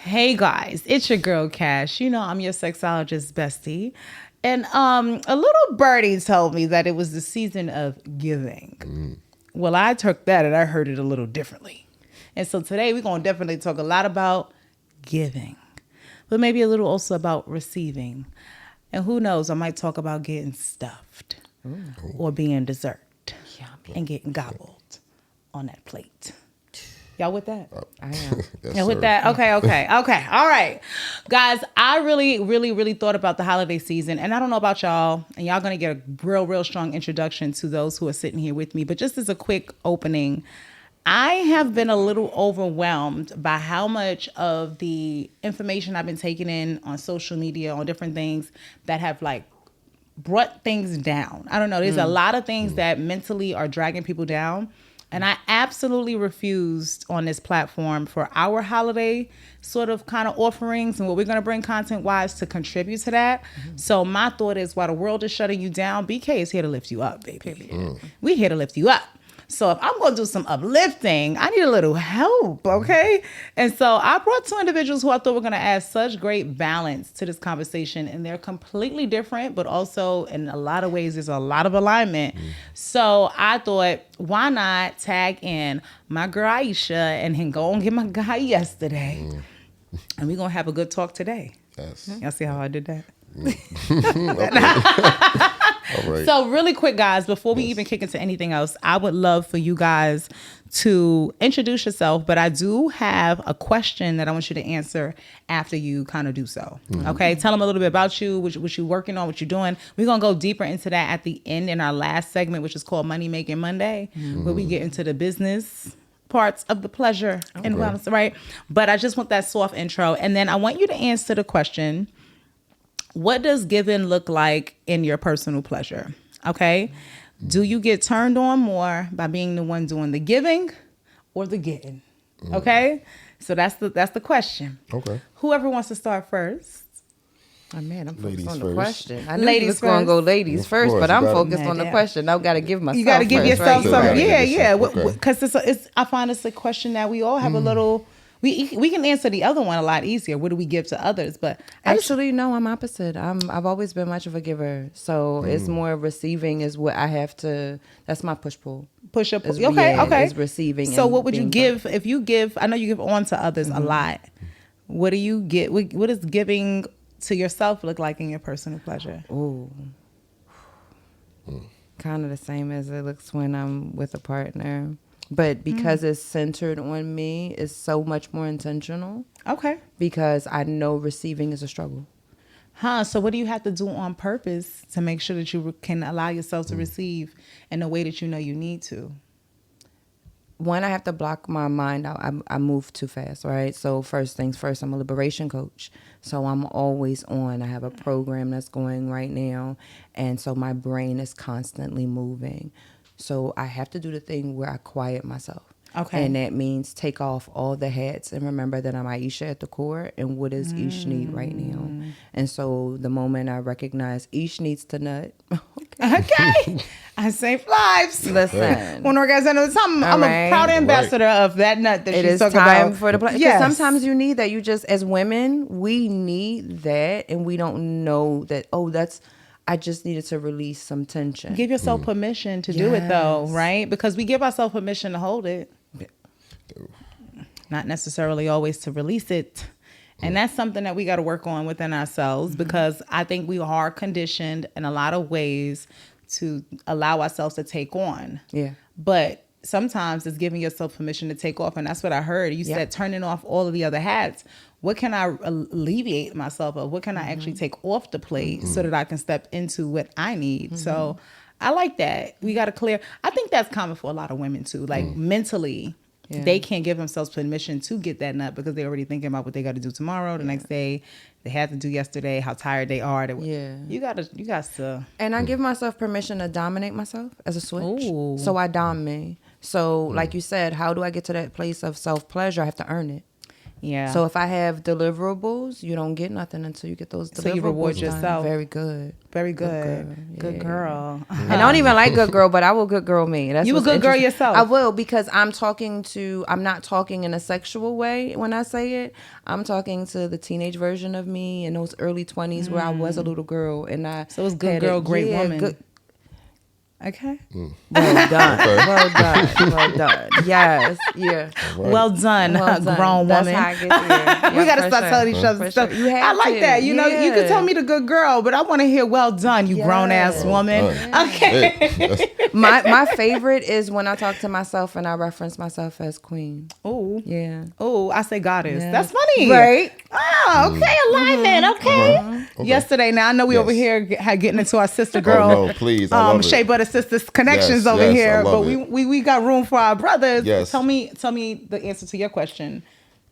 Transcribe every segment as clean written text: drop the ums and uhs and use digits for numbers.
Hey guys, it's your girl Cash. You know I'm your sexologist bestie. And a little birdie told me that it was the season of giving. Well, I took that and I heard it a little differently. And so today we're going to definitely talk a lot about giving, but maybe a little also about receiving. And who knows, I might talk about getting stuffed or being dessert and getting gobbled on that plate. Y'all with that? I am. Yeah, with that? Okay. All right. Guys, I really thought about the holiday season. And I don't know about y'all. And y'all going to get a real strong introduction to those who are sitting here with me. But just as a quick opening, I have been a little overwhelmed by how much of the information I've been taking in on social media, on different things that have like brought things down. I don't know. There's a lot of things that mentally are dragging people down. And I absolutely refused on this platform for our holiday sort of kind of offerings and what we're going to bring content-wise to contribute to that. So my thought is, while the world is shutting you down, BK is here to lift you up, baby. We here to lift you up. So if I'm going to do some uplifting, I need a little help, okay? And so I brought two individuals who I thought were going to add such great balance to this conversation. And they're completely different, but also in a lot of ways, there's a lot of alignment. So I thought, why not tag in my girl Aisha and then go and get my guy yesterday. And we're going to have a good talk today. Yes. Y'all see how I did that? All right. So really quick, guys, before we even kick into anything else, I would love for you guys to introduce yourself, but I do have a question that I want you to answer after you kind of do so. Okay, tell them a little bit about you, what you're working on, what you're doing. We're going to go deeper into that at the end in our last segment, which is called Money Making Monday, where we get into the business parts of the pleasure and wellness, right? But I just want that soft intro. And then I want you to answer the question, what does giving look like in your personal pleasure? Okay. Do you get turned on more by being the one doing the giving or the getting? Okay. So that's the question. Okay. Whoever wants to start first. Oh man, I'm focused Ladies on first. the question. I knew Ladies you was going to go ladies Of first, course, but you I'm gotta- focused on the Yeah. question. I've got to give myself. You got to give first, yourself right? some, Right. yeah, Okay. because it's. I find it's a question that we all have a little. We can answer the other one a lot easier. What do we give to others? But Actually, no, I'm opposite. I've always been much of a giver, so it's more receiving is what I have to. That's my push pull. push up. Is- Okay, yeah, okay. is receiving. So and what would you being give if you give? I know you give on to others a lot. What do you get? What does giving to yourself look like in your personal pleasure? Ooh. Kind of the same as it looks when I'm with a partner. But because it's centered on me, it's so much more intentional Okay. because I know receiving is a struggle. So what do you have to do on purpose to make sure that you can allow yourself to receive in the way that you know you need to? One, I have to block my mind out. I move too fast, right? So first things first, I'm a liberation coach. So I'm always on. I have a program that's going right now. And so my brain is constantly moving. So I have to do the thing where I quiet myself. Okay. And that means take off all the hats and remember that I'm Aisha at the core and what does each need right now. And so the moment I recognize each needs to nut. Okay. I save lives. Listen. One orgasm at a time. I'm All a right. proud ambassador of that nut that It she's is talking time about. for the play. Because Yes. sometimes you need that. You just, as women, we need that, and we don't know that. Oh, I just needed to release some tension. Give yourself permission to do it though, Yes. right? Because we give ourselves permission to hold it. Not necessarily always to release it. And that's something that we got to work on within ourselves because I think we are conditioned in a lot of ways to allow ourselves to take on. Yeah. But sometimes it's giving yourself permission to take off. And that's what I heard. You said turning off all of the other hats. What can I alleviate myself of? What can I actually take off the plate so that I can step into what I need? So I like that. We got to clear. I think that's common for a lot of women too. Like mentally, they can't give themselves permission to get that nut because they're already thinking about what they got to do tomorrow, the next day, they had to do yesterday, how tired they are. You got to. And I give myself permission to dominate myself as a switch. Ooh. So I dom me. So like you said, how do I get to that place of self-pleasure? I have to earn it. Yeah. So if I have deliverables, you don't get nothing until you get those deliverables. So you reward done. yourself. Very good. Very good. Good girl. And I don't even like good girl, but I will good girl me. That's You a what's good girl interesting. yourself. I will, because I'm not talking in a sexual way when I say it. I'm talking to the teenage version of me in those early 20s where I was a little girl, and So it's good girl, great woman. Good. Okay. Well done. Well done. Well done. Yes. Yeah. Right. Well done, grown That's woman. how I get there. We got to start telling each other stuff. Sure. I like that. You know, you can tell me the good girl, but I want to hear well done, you grown ass woman. Okay. My favorite is when I talk to myself and I reference myself as queen. Oh. Yeah. Oh, I say goddess. Yeah. That's funny. Right. Oh, okay. Alignment. Okay. Yesterday, now I know we over here getting into our sister girl. Oh, no, please. I love Shea Butter Sisters connections over here, but we got room for our brothers. Yes. Tell me the answer to your question.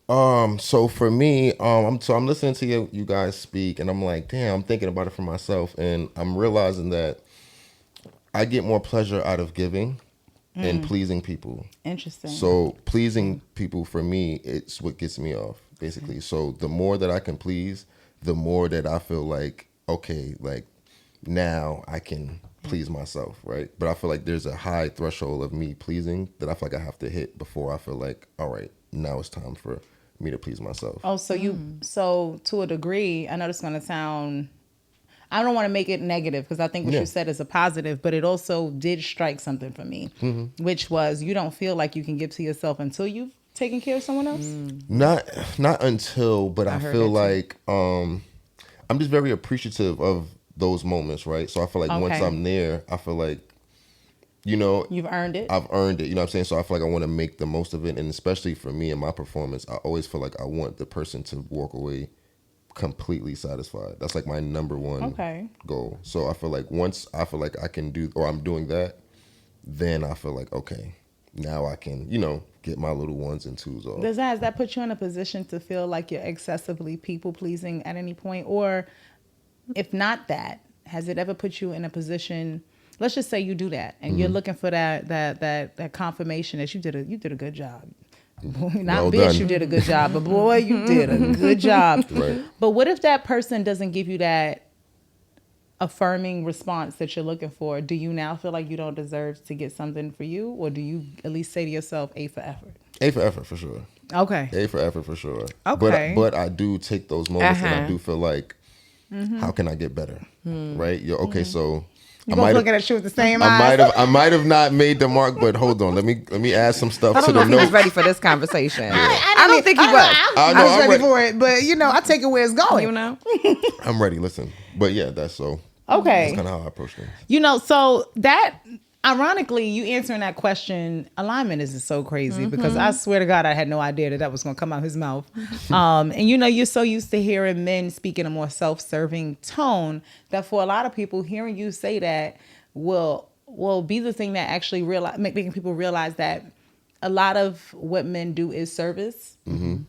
So for me, I'm listening to you guys speak, and I'm like, damn, I'm thinking about it for myself, and I'm realizing that I get more pleasure out of giving and pleasing people. Interesting. So pleasing people for me, it's what gets me off, basically. So the more that I can please, the more that I feel like, okay, like now I can please myself, right? But I feel like there's a high threshold of me pleasing that I feel like I have to hit before I feel like, all right, now it's time for me to please myself. Oh, so so to a degree, I know this is going to sound, I don't want to make it negative because I think what you said is a positive, but it also did strike something for me, which was you don't feel like you can give to yourself until you've taken care of someone else? Not until, but I feel like I'm just very appreciative of those moments, right? So I feel like once I'm there, I feel like, you know, you've earned it. I've earned it. You know what I'm saying? So I feel like I want to make the most of it. And especially for me and my performance, I always feel like I want the person to walk away completely satisfied. That's like my number one goal. So I feel like once I feel like I can do, or I'm doing that, then I feel like, okay, now I can, you know, get my little ones and twos off. Has that put you in a position to feel like you're excessively people pleasing at any point? Or if not that, has it ever put you in a position, let's just say you do that and you're looking for that confirmation that you did a good job. Boy, not well bitch, done. you did a good job, but boy, you did a good job. Right. But what if that person doesn't give you that affirming response that you're looking for? Do you now feel like you don't deserve to get something for you? Or do you at least say to yourself, A for effort? A for effort, for sure. Okay. A for effort, for sure. Okay. But I do take those moments and I do feel like, how can I get better? Right? Okay, so You both looking at you with the same eyes. I might have not made the mark, but hold on. Let me add some stuff I to don't the know if he was notes. ready for this conversation. I don't think he was. I was ready for it, but you know, I take it where it's going. You know? I'm ready. Listen, but yeah, that's so. Okay. That's kind of how I approach things. You know, so that, ironically, you answering that question, alignment is so crazy because I swear to God, I had no idea that was going to come out his mouth. And you know, you're so used to hearing men speak in a more self-serving tone that for a lot of people, hearing you say that will be the thing that actually making people realize that a lot of what men do is service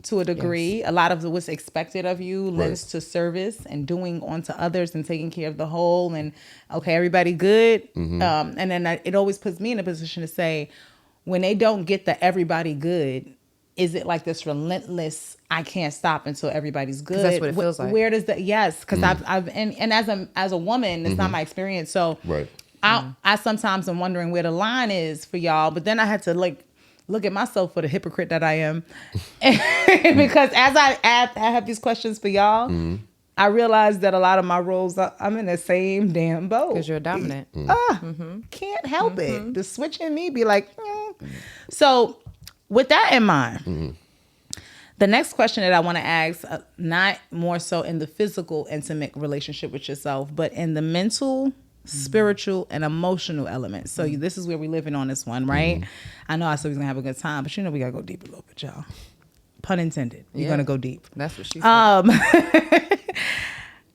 to a degree. Yes. A lot of what's expected of you lends to service and doing onto others and taking care of the whole and, okay, everybody good. And then it always puts me in a position to say, when they don't get the everybody good, is it like this relentless, I can't stop until everybody's good? That's what it feels like. Where does that, yes, because I've as a woman, it's not my experience. So I sometimes am wondering where the line is for y'all, but then I had to look at myself for the hypocrite that I am. Because as I have these questions for y'all, I realized that a lot of my roles, I'm in the same damn boat. Because you're dominant. Can't help it. The switch in me be like, So with that in mind, the next question that I want to ask, not more so in the physical, intimate relationship with yourself, but in the mental, spiritual, and emotional elements. So this is where we're living on this one, right? I know I said we was going to have a good time, but you know we got to go deep a little bit, y'all. Pun intended. You're going to go deep. That's what she said.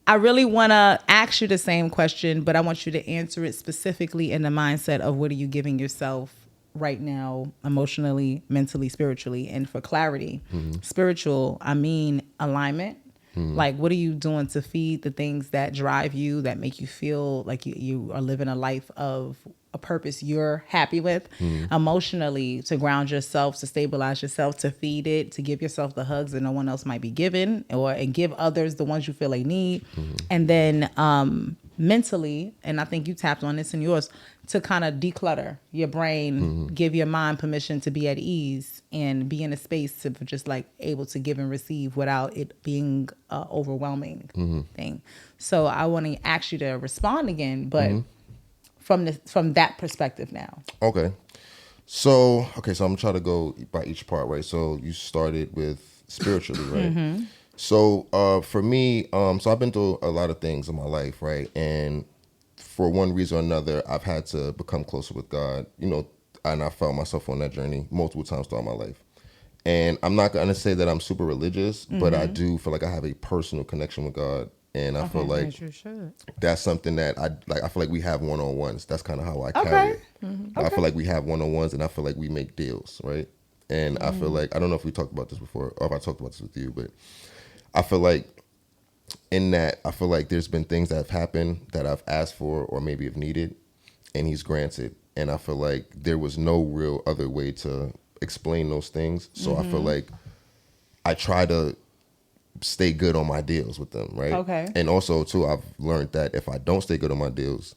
I really want to ask you the same question, but I want you to answer it specifically in the mindset of what are you giving yourself right now, emotionally, mentally, spiritually. And for clarity, spiritual, I mean alignment. Like, what are you doing to feed the things that drive you, that make you feel like you are living a life of a purpose you're happy with? Emotionally, to ground yourself, to stabilize yourself, to feed it, to give yourself the hugs that no one else might be given, and give others the ones you feel they need. And then mentally, and I think you tapped on this in yours, to kind of declutter your brain, give your mind permission to be at ease and be in a space to just like able to give and receive without it being overwhelming thing. So I want to ask you to respond again, but from that perspective now. Okay. So I'm trying to go by each part, right? So you started with spiritually, right? So for me, so I've been through a lot of things in my life, right? And for one reason or another, I've had to become closer with God, and I found myself on that journey multiple times throughout my life. And I'm not going to say that I'm super religious, but I do feel like I have a personal connection with God. And I feel like that's something that I feel like we have one-on-ones. That's kind of how I carry it. I feel like we have one-on-ones, and I feel like we make deals, right? And I feel like, I don't know if we talked about this before, or if I talked about this with you, but I feel like in that, I feel like there's been things that have happened that I've asked for or maybe have needed, and he's granted. And I feel like there was no real other way to explain those things. So I feel like I try to stay good on my deals with them, right? Okay. And also, too, I've learned that if I don't stay good on my deals,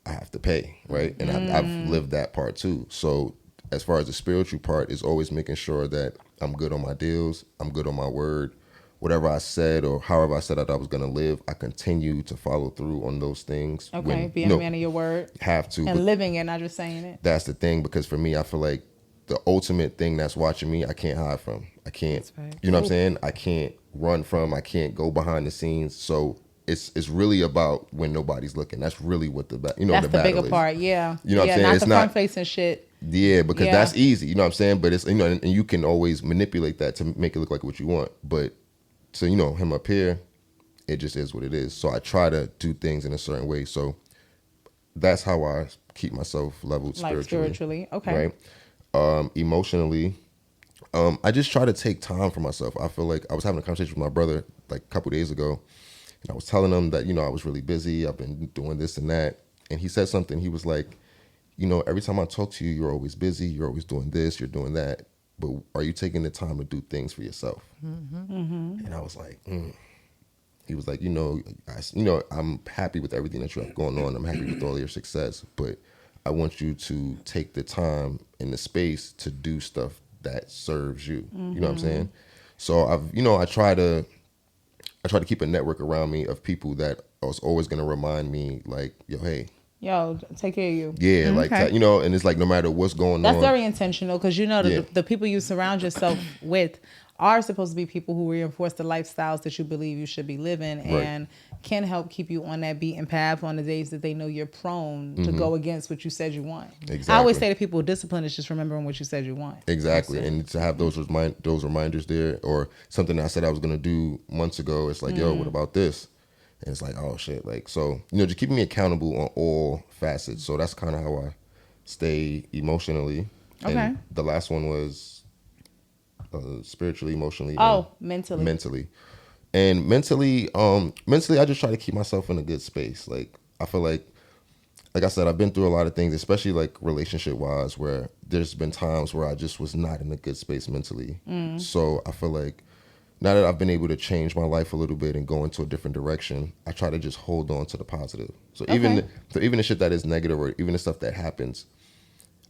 I have to pay, right? And I've lived that part, too. So as far as the spiritual part is always making sure that I'm good on my deals, I'm good on my word. Whatever I said or however I said that I was going to live, I continue to follow through on those things. Okay, being a man of your word. Have to. And living it, not just saying it. That's the thing, because for me, I feel like the ultimate thing that's watching me, I can't hide from. I can't, you know what I'm saying? I can't run from, I can't go behind the scenes. So it's really about when nobody's looking. That's really what the that's the the battle bigger is. part, yeah. You know what I'm saying? Not It's the front facing shit. Yeah, because that's easy, you know what I'm saying? But it's, and you can always manipulate that to make it look like what you want. But so, him up here, it just is what it is. So I try to do things in a certain way. So that's how I keep myself leveled spiritually. Like spiritually, okay. Right? Emotionally, I just try to take time for myself. I feel like I was having a conversation with my brother like a couple days ago, and I was telling him that, I was really busy. I've been doing this and that. And he said something. He was like, every time I talk to you, you're always busy. You're always doing this. You're doing that. But are you taking the time to do things for yourself? And I was like, He was like, I'm happy with everything that you have going on. I'm happy with all your success. But I want you to take the time and the space to do stuff that serves you. You know what I'm saying? So I try to keep a network around me of people that was always going to remind me like, Yo, take care of you. Yeah, like, and it's like no matter what's going on. That's very intentional because the people you surround yourself with are supposed to be people who reinforce the lifestyles that you believe you should be living and can help keep you on that beaten path on the days that they know you're prone to go against what you said you want. Exactly. I always say to people, discipline is just remembering what you said you want. Exactly. And to have those reminders there, or something I said I was going to do months ago, it's like, yo, what about this? And it's like, oh, shit. Like, so, just keeping me accountable on all facets. So that's kind of how I stay emotionally. Okay. And the last one was spiritually, emotionally. Mentally. Mentally. And mentally, I just try to keep myself in a good space. Like, I feel like I said, I've been through a lot of things, especially like relationship-wise, where there's been times where I just was not in a good space mentally. So I feel like now that I've been able to change my life a little bit and go into a different direction, I try to just hold on to the positive. So even the shit that is negative, or even the stuff that happens,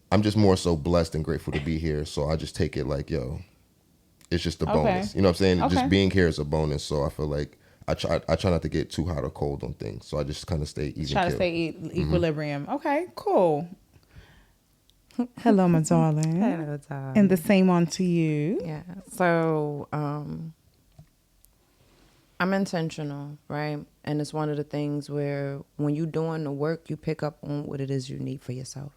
I'm just more so blessed and grateful to be here. So I just take it like, yo, it's just a bonus. You know what I'm saying? Just being here is a bonus. So I feel like I try not to get too hot or cold on things. So I just kind of stay even. Try to stay equilibrium. Okay, cool. Hello, my darling. Hello, darling. And the same on to you. Yeah. So I'm intentional, right? And it's one of the things where when you're doing the work, you pick up on what it is you need for yourself.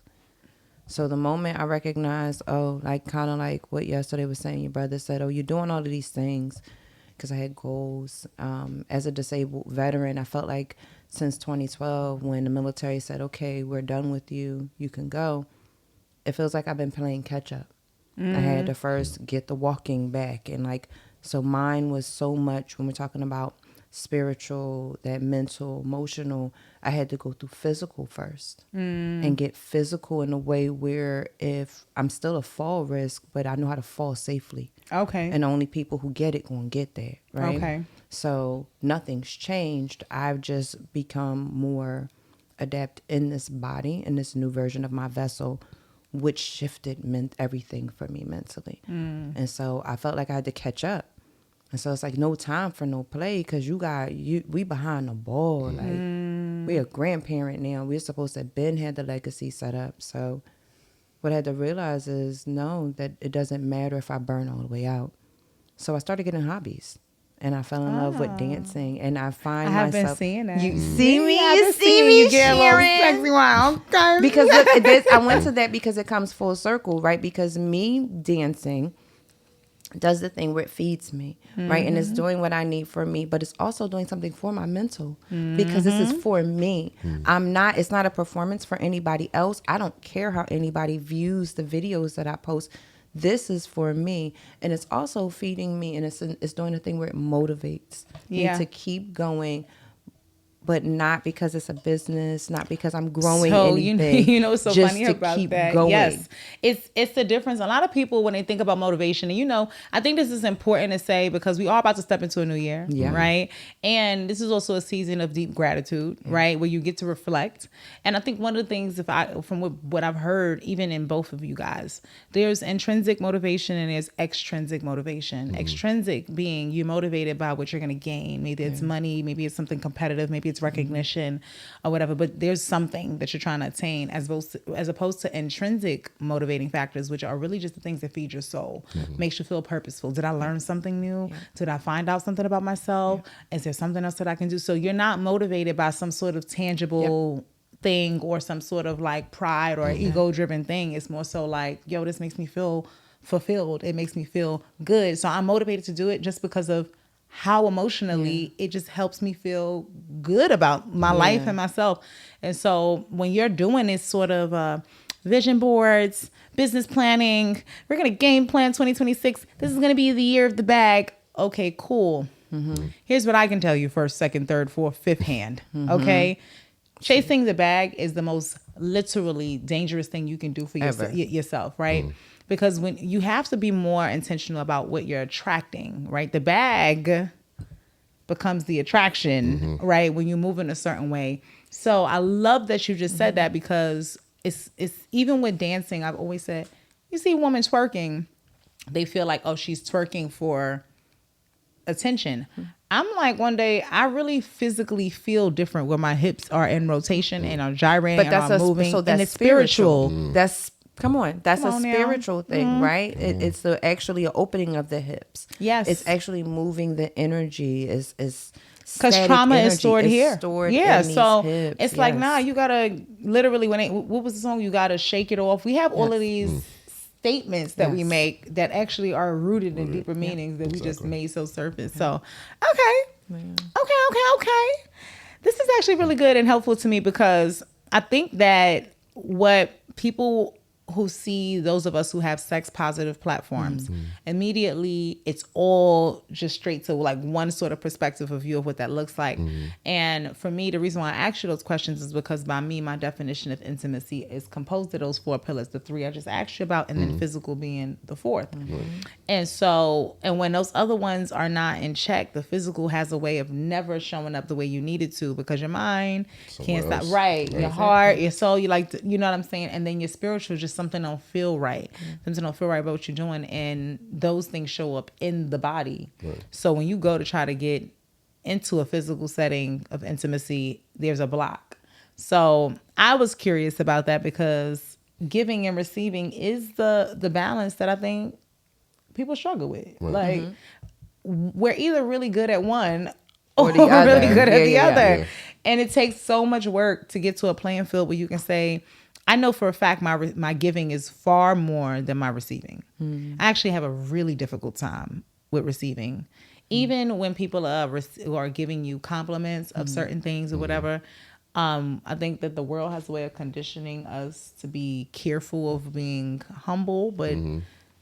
So the moment I recognize, kind of like what yesterday was saying, your brother said, you're doing all of these things because I had goals. As a disabled veteran, I felt like since 2012, when the military said, okay, we're done with you, you can go, it feels like I've been playing catch up. I had to first get the walking back and like So mine was so much when we're talking about spiritual, that mental, emotional, I had to go through physical first and get physical in a way where if I'm still a fall risk, but I know how to fall safely. Okay. And only people who get it gonna get there, right? Okay. So nothing's changed. I've just become more adept in this body, in this new version of my vessel, which shifted everything for me mentally. And so I felt like I had to catch up. And so it's like no time for no play because we behind the ball. Like we a grandparent now. We're supposed to have been had the legacy set up. So what I had to realize is no, that it doesn't matter if I burn all the way out. So I started getting hobbies. And I fell in love with dancing, and I find I have myself. been seeing that. You see me, I've you been see seeing me, you get a little Sharon. sexy while. Okay. Because look, I went to that because it comes full circle, right? Because me dancing does the thing where it feeds me, right? And it's doing what I need for me, but it's also doing something for my mental because this is for me. It's not a performance for anybody else. I don't care how anybody views the videos that I post. This is for me, and it's also feeding me, and it's doing a thing where it motivates me to keep going, but not because it's a business, not because I'm growing anything. You know what's so just funny to about keep that? Going. Yes, it's the difference. A lot of people, when they think about motivation, and I think this is important to say because we are about to step into a new year, right? And this is also a season of deep gratitude, right, where you get to reflect. And I think one of the things, from what I've heard, even in both of you guys, there's intrinsic motivation and there's extrinsic motivation. Extrinsic being you're motivated by what you're going to gain. Maybe it's money, maybe it's something competitive, maybe it's recognition or whatever, but there's something that you're trying to attain as opposed to intrinsic motivating factors, which are really just the things that feed your soul, makes you feel purposeful. Did I learn something new? Did I find out something about myself? Is there something else that I can do? So you're not motivated by some sort of tangible thing or some sort of like pride or ego driven thing. It's more so like, yo, this makes me feel fulfilled. It makes me feel good. So I'm motivated to do it just because of how emotionally it just helps me feel good about my life and myself. And so when you're doing this sort of vision boards, business planning, we're going to game plan 2026. This is going to be the year of the bag. Okay, cool. Here's what I can tell you first, second, third, fourth, fifth hand. Okay. Chasing the bag is the most literally dangerous thing you can do for yourself, right? Because when you have to be more intentional about what you're attracting, right? The bag becomes the attraction, right? When you move in a certain way. So I love that you just said that because it's even with dancing, I've always said, you see a woman twerking, they feel like, oh, she's twerking for attention. I'm like, one day I really physically feel different when my hips are in rotation and are gyrating and are moving. So that's and it's spiritual. That's that's Come a on now. spiritual thing, right? It's actually an opening of the hips. Yes. It's actually moving the energy. Is because trauma is stored here. Stored yeah, in these so hips. it's like, nah, you gotta literally what was the song? You gotta shake it off. We have all of these statements that we make that actually are rooted in deeper meanings that we just made so surface. So, okay. This is actually really good and helpful to me because I think that what people who see those of us who have sex positive platforms, immediately it's all just straight to like one sort of perspective of view of what that looks like. And for me, the reason why I ask you those questions is because by me, my definition of intimacy is composed of those four pillars, the three I just asked you about, and then physical being the fourth. And so, and when those other ones are not in check, the physical has a way of never showing up the way you need it to because your mind can't stop. Right. Your heart, your soul, you like, you know what I'm saying? And then your spiritual, just something don't feel right. Something don't feel right about what you're doing. And those things show up in the body. So when you go to try to get into a physical setting of intimacy, there's a block. So I was curious about that because giving and receiving is the balance that I think people struggle with. Like we're either really good at one or the other. really good at the other. Yeah. And it takes so much work to get to a playing field where you can say, I know for a fact my giving is far more than my receiving. I actually have a really difficult time with receiving. Even when people are giving you compliments of certain things or whatever, I think that the world has a way of conditioning us to be careful of being humble, but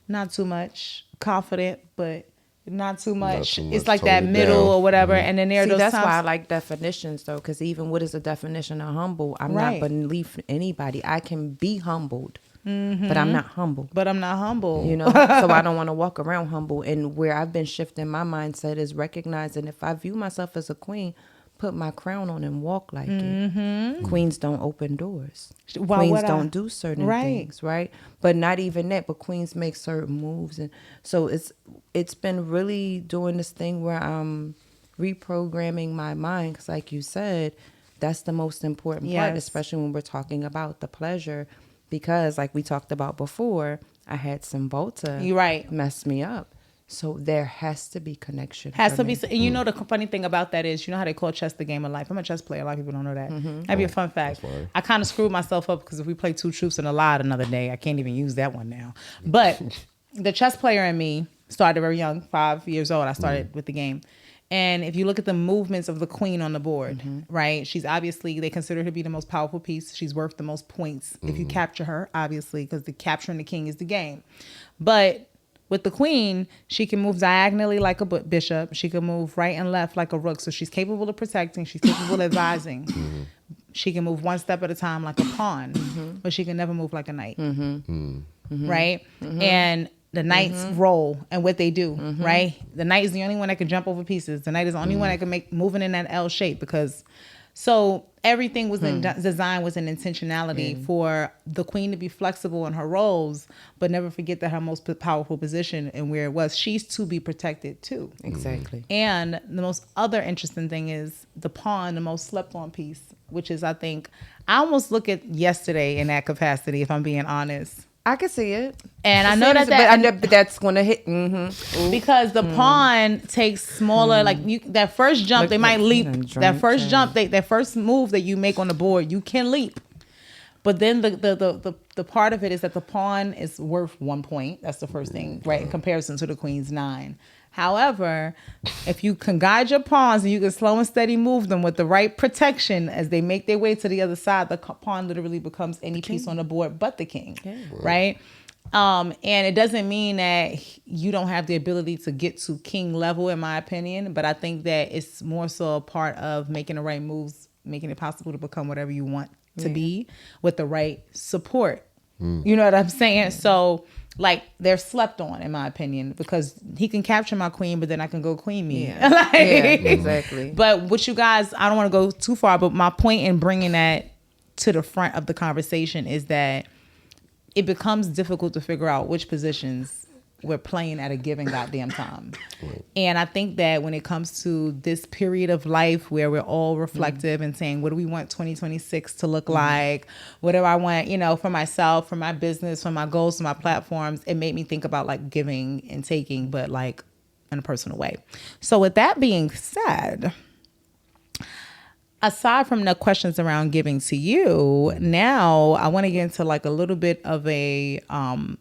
not too much, confident, but not too much. too much, It's like tone that it middle down. or whatever. And then there are See, those that's times. why I like definitions, though, because even what is the definition of humble? I'm Right. not beneath anybody. I can be humbled, but I'm not humble. But I'm not humble. You know, so I don't want to walk around humble. And where I've been shifting my mindset is recognizing if I view myself as a queen, put my crown on and walk like it. Queens don't open doors. Why Queens would I? don't do certain Right. things, right? But not even that. But queens make certain moves, and so it's been really doing this thing where I'm reprogramming my mind. Because, like you said, that's the most important part, Yes. especially when we're talking about the pleasure. Because, like we talked about before, I had some Volta You're right. mess me up. So there has to be connection. Has for to me. be, and you know the funny thing about that is, you know how they call chess the game of life. I'm a chess player. A lot of people don't know that. That'd be a fun fact. fine. I kind of screwed myself up because if we play two truths and a lie another day, I can't even use that one now. But the chess player in me started very young, 5 years old. I started with the game. And if you look at the movements of the queen on the board, right? She's obviously, they consider her to be the most powerful piece. She's worth the most points if you capture her, obviously, because the capturing the king is the game. But with the queen, she can move diagonally like a bishop. She can move right and left like a rook. So she's capable of protecting. She's capable of advising. She can move one step at a time like a pawn, but she can never move like a knight. Right? And the knight's role and what they do, right? The knight is the only one that can jump over pieces. The knight is the only one that can make moving in that L shape because so everything was in design was an intentionality for the queen to be flexible in her roles, but never forget that her most powerful position and where it was, she's to be protected too. Exactly. And the most other interesting thing is the pawn, the most slept on piece, which is, I think, I almost look at yesterday in that capacity, if I'm being honest. I can see it. And I can know see that it, that but that's going to hit. because the pawn takes smaller, like that first jump, Look they might like leap. you done That first drank jump, that first move that you make on the board, you can leap. But then the part of it is that the pawn is worth 1 point. That's the first thing, right? In comparison to the queen's 9. However, if you can guide your pawns and you can slow and steady move them with the right protection as they make their way to the other side, the pawn literally becomes any piece on the board but the king, right? And it doesn't mean that you don't have the ability to get to king level, in my opinion, but I think that it's more so a part of making the right moves, making it possible to become whatever you want to be with the right support. You know what I'm saying? So, like, they're slept on, in my opinion, because he can capture my queen, but then I can go queen me. Yeah, exactly. But what you guys, I don't want to go too far, but my point in bringing that to the front of the conversation is that it becomes difficult to figure out which positions we're playing at a given goddamn time. And I think that when it comes to this period of life where we're all reflective and saying, what do we want 2026 to look like? What do I want, you know, for myself, for my business, for my goals, for my platforms? It made me think about like giving and taking, but like in a personal way. So with that being said, aside from the questions around giving to you, now I want to get into like a little bit of a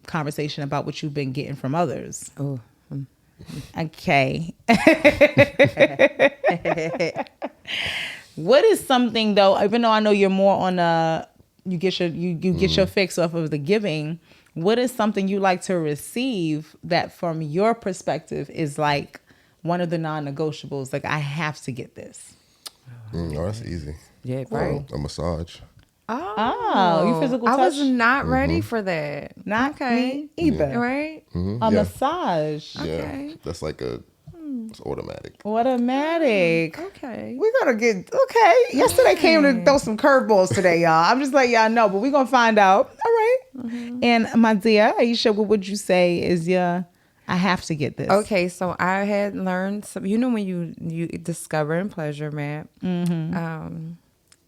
conversation about what you've been getting from others. Oh. Okay. What is something though, even though I know you're more on you get your fix off of the giving, what is something you like to receive that from your perspective is like one of the non-negotiables? Like, I have to get this. Oh, that's easy. Yeah, right. A massage. Oh, you physical touch? I was not ready for that. Not me either. Right? A massage. Yeah, that's like it's automatic. Automatic. Okay. We're gonna get Yesterday came to throw some curveballs today, y'all. I'm just letting y'all know, but we're gonna find out. All right. And my dear Aisha, what would you say is I have to get this? Okay, so I had learned some. You know when you discover in pleasure map,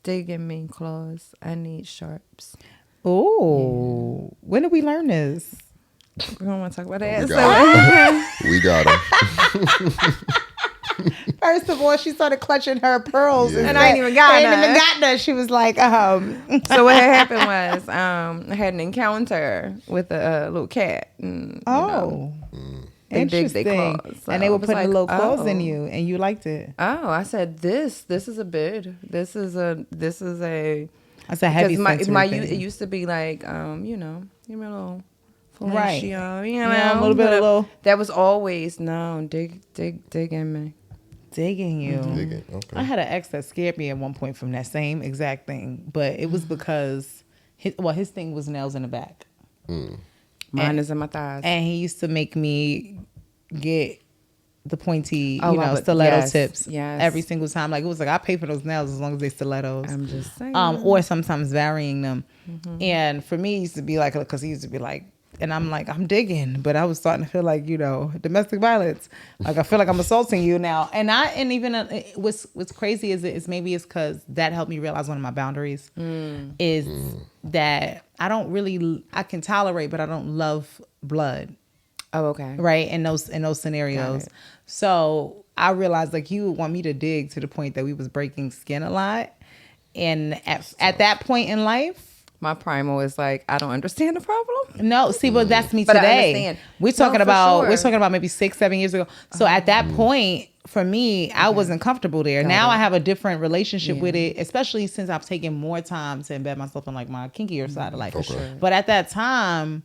digging mean claws. I need sharps. Oh, when did we learn this? We don't want to talk about that. We got him. First of all, she started clutching her pearls, and I ain't even got none. She was like, So what had happened was I had an encounter with a little cat. And, they dig their claws. So and they were putting like, little claws in you, and you liked it. Oh, I said this is a bid. This is a. That's a heavy it thing. used to be like give me a little fellatio, you know, Yeah, a little bit, but, a little that was always dig in me. digging you. Digging. Okay. I had an ex that scared me at one point from that same exact thing, but it was because his thing was nails in the back. Mine is in my thighs. And he used to make me get the pointy, but stiletto tips yes. every single time. Like, it was like, I pay for those nails as long as they stilettos. I'm just saying. Or sometimes varying them. And for me, it used to be like, because he used to be like, and I'm like, I'm digging, but I was starting to feel like, domestic violence. Like, I feel like I'm assaulting you now. And what's crazy is maybe it's because that helped me realize one of my boundaries is that I can tolerate, but I don't love blood. Oh, okay. Right. In those scenarios. So I realized, like, you would want me to dig to the point that we was breaking skin a lot. And at that point in life, my primal is like, I don't understand the problem. no, see, but that's me But I today. understand. We're talking No, for about sure. Maybe 6-7 years ago. So at that point, for me, I wasn't comfortable there. Now I have a different relationship with it, especially since I've taken more time to embed myself in like my kinkier side of life. For sure. But at that time,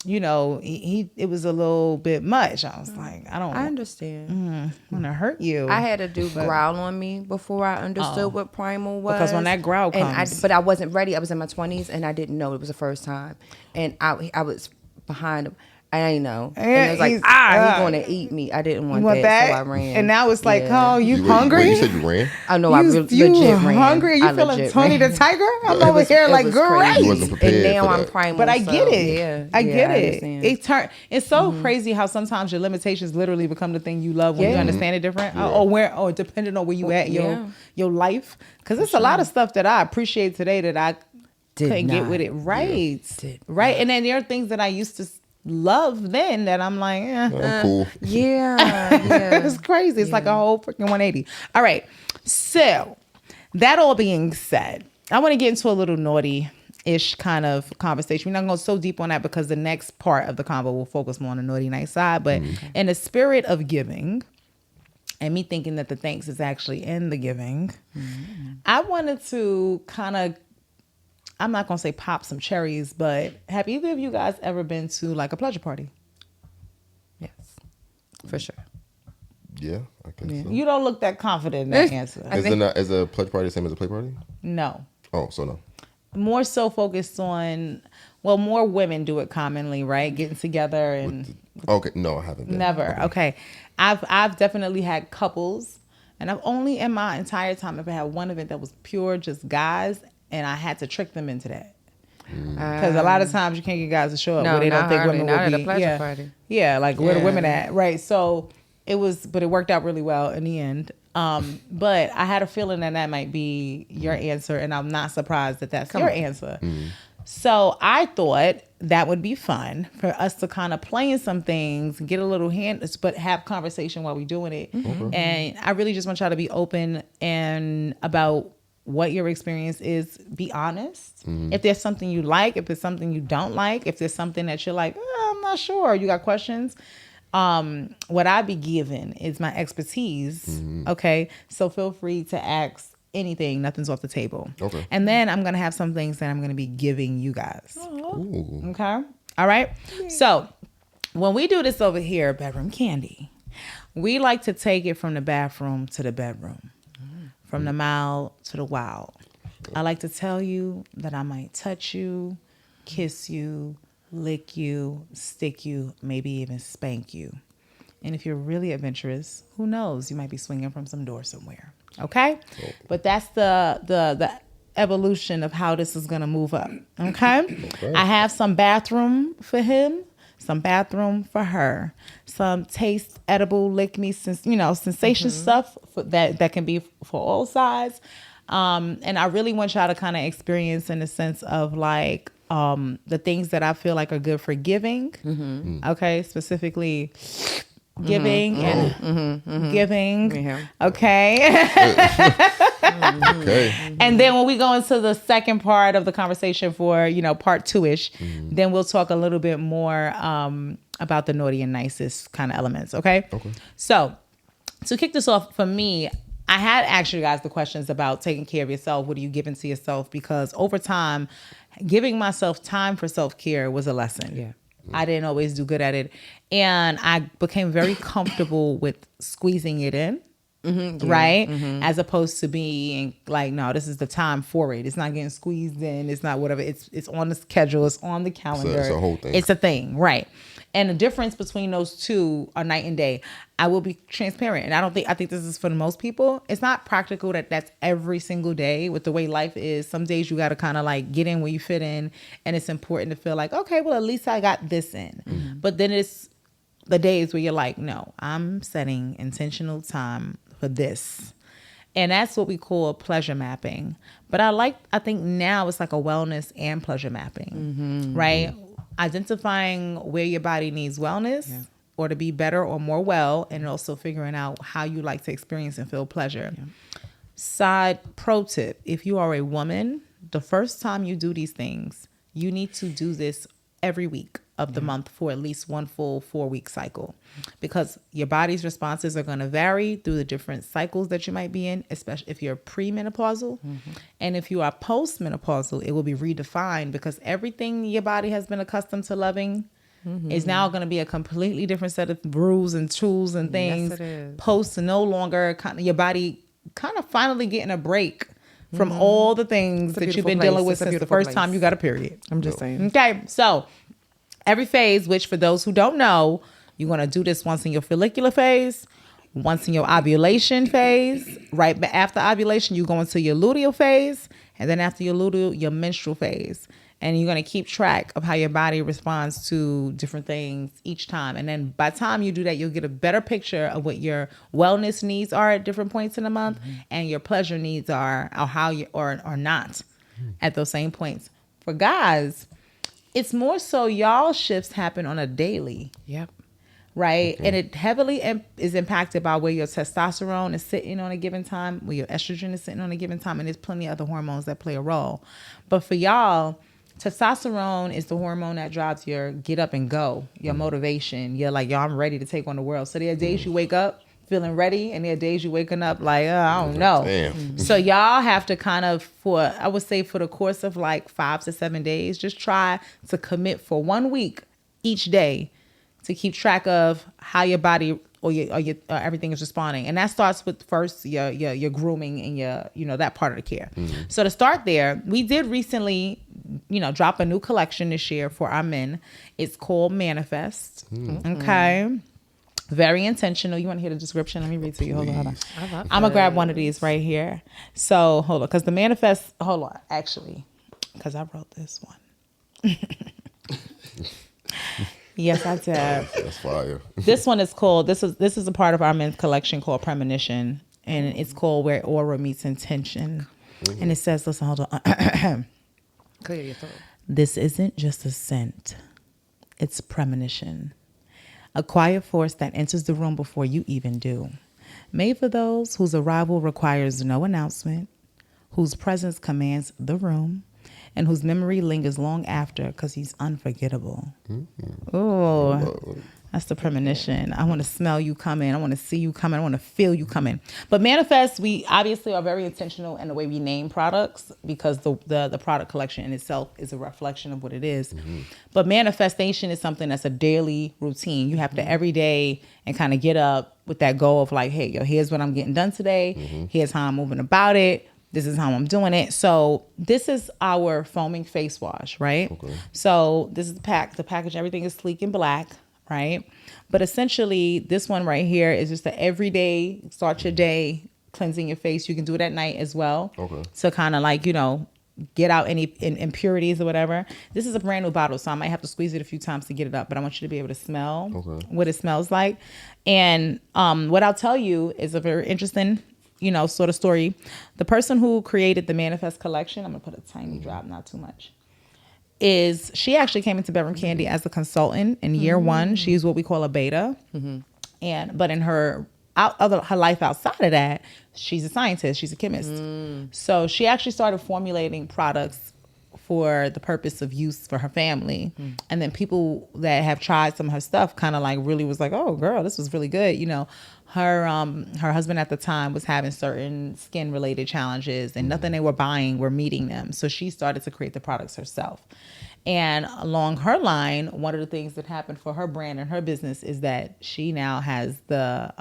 it was a little bit much. I was like, I understand. want to hurt you. I had a dude growl on me before I understood what primal was. Because when that growl comes. But I wasn't ready. I was in my 20s and I didn't know it was the first time. And I was behind him. I didn't know. And it was like, he's going to eat me. I didn't want that, so I ran. And now it's like, oh, you hungry? You said you ran? I know, I legit ran. Hungry? You feeling Tony the Tiger? I'm over here like, great. You wasn't prepared And now for I'm that. primal. But I get it. Yeah, I get it. understand. It's so crazy how sometimes your limitations literally become the thing you love when you understand it different, or depending on where you at your life. Because it's a lot of stuff that I appreciate today that I couldn't get with it. Right, right. And then there are things that I used to love then that I'm like, I'm cool. Yeah. it's crazy. It's like a whole freaking 180. All right. So that all being said, I want to get into a little naughty-ish kind of conversation. We're not going to go so deep on that because the next part of the convo will focus more on the naughty nice side. But in the spirit of giving, and me thinking that the thanks is actually in the giving, I wanted to kind of, I'm not going to say pop some cherries, but have either of you guys ever been to like a pleasure party? Yes, for sure. Yeah, I guess so. You don't look that confident in that answer. Is a pledge party the same as a play party? No. Oh, so no. More so focused on, well, more women do it commonly, right? Getting together and... Okay, no, I haven't been. Never. Okay. I've definitely had couples, and I've only in my entire time ever had one event that was pure just guys, and I had to trick them into that. Because a lot of times you can't get guys to show up where they don't think women will be. Not at a pleasure party. Yeah, like where the women at, right? So but it worked out really well in the end. But I had a feeling that might be your answer, and I'm not surprised that that's your answer. So I thought that would be fun for us to kind of play in some things, get a little hand, but have conversation while we're doing it. And I really just want y'all to be open and about what your experience is. Be honest. If there's something you like, if there's something you don't like, if there's something that you're like, I'm not sure, you got questions. What I be given is my expertise. Okay. So feel free to ask anything. Nothing's off the table. Okay. And then I'm going to have some things that I'm going to be giving you guys. Ooh. Okay. All right. So when we do this over here at Bedroom Kandi, we like to take it from the bathroom to the bedroom, from the mild to the wild. I like to tell you that I might touch you, kiss you, lick you, stick you, maybe even spank you. And if you're really adventurous, who knows? You might be swinging from some door somewhere. Okay? But that's the evolution of how this is going to move up. Okay? I have some bathroom for him, some bathroom for her, some taste, edible, lick me, sensation stuff that can be for all sides. And I really want y'all to kind of experience in the sense of like the things that I feel like are good for giving. Okay? Specifically giving and giving. Okay. Okay. And then when we go into the second part of the conversation for, part 2-ish, then we'll talk a little bit more about the naughty and nicest kind of elements. Okay. So to kick this off for me, I had asked you guys the questions about taking care of yourself. What are you giving to yourself? Because over time, giving myself time for self-care was a lesson. I didn't always do good at it. And I became very comfortable with squeezing it in. Right? As opposed to being like, no, this is the time for it. It's not getting squeezed in. It's not whatever. It's on the schedule. It's on the calendar. It's a whole thing. It's a thing. Right. And the difference between those two are night and day. I will be transparent. And I think this is for the most people. It's not practical that's every single day with the way life is. Some days you got to kind of like get in where you fit in. And it's important to feel like, okay, well, at least I got this in. But then it's the days where you're like, no, I'm setting intentional time for this. And that's what we call pleasure mapping. But I think now it's like a wellness and pleasure mapping, right? Identifying where your body needs wellness or to be better or more well, and also figuring out how you like to experience and feel pleasure. Side pro tip, if you are a woman, the first time you do these things, you need to do this every week of the month for at least one full 4-week cycle, because your body's responses are going to vary through the different cycles that you might be in, especially if you're premenopausal. And if you are postmenopausal, it will be redefined, because everything your body has been accustomed to loving is now going to be a completely different set of rules and tools and things. Yes, it is. Post no longer your body kind of finally getting a break from all the things that you've been dealing with since the first time you got a period. I'm just saying. Okay, so every phase, which for those who don't know, you're going to do this once in your follicular phase, once in your ovulation phase. Right after ovulation, you go into your luteal phase, and then after your luteal, your menstrual phase. And you're going to keep track of how your body responds to different things each time. And then by the time you do that, you'll get a better picture of what your wellness needs are at different points in the month, and your pleasure needs are, or how you or not at those same points. For guys, it's more so y'all shifts happen on a daily. Yep. Right. And it heavily is impacted by where your testosterone is sitting on a given time, where your estrogen is sitting on a given time. And there's plenty of other hormones that play a role. But for y'all, testosterone is the hormone that drives your get up and go, your motivation. You're like, yo, I'm ready to take on the world. So there are days you wake up feeling ready, and there are days you waking up like, I don't know. Damn. So y'all have to kind of, I would say for the course of like 5 to 7 days, just try to commit for 1 week each day to keep track of how your body or your everything is responding. And that starts with first your grooming and your that part of the care. So to start there, we did recently drop a new collection this year for our men. It's called Manifest. Okay. Very intentional. You want to hear the description? Let me read to you. Hold on. I'm going to grab one of these right here. So hold on. Because the Manifest, hold on, actually, because I wrote this one. Yes, I did. That's fire. This one is called, this is a part of our men's collection called Premonition. And it's called Where Aura Meets Intention. And it says, listen, hold on. Clear your throat. This isn't just a scent. It's premonition. A quiet force that enters the room before you even do. Made for those whose arrival requires no announcement, whose presence commands the room, and whose memory lingers long after because he's unforgettable. Oh, that's the premonition. I want to smell you coming. I want to see you coming. I want to feel you coming. But Manifest, we obviously are very intentional in the way we name products, because the product collection in itself is a reflection of what it is. But manifestation is something that's a daily routine. You have to every day and kind of get up with that goal of like, hey, yo, here's what I'm getting done today. Here's how I'm moving about it. This is how I'm doing it. So this is our foaming face wash, right? Okay. So this is the package. Everything is sleek and black, right? But essentially, this one right here is just the everyday, start your day cleansing your face. You can do it at night as well. Okay. So kind of like, get out any impurities or whatever. This is a brand new bottle, so I might have to squeeze it a few times to get it up, but I want you to be able to smell what it smells like. And what I'll tell you is a very interesting sort of story. The person who created the Manifest collection, I'm going to put a tiny drop, not too much, she actually came into Bedroom Kandi as a consultant in year one. She's what we call a beta. But in her life outside of that, she's a scientist. She's a chemist. So she actually started formulating products for the purpose of use for her family. And then people that have tried some of her stuff kind of like really was like, oh girl, this was really good. You know, her husband at the time was having certain skin related challenges and nothing they were buying were meeting them. So she started to create the products herself. And along her line, one of the things that happened for her brand and her business is that she now has the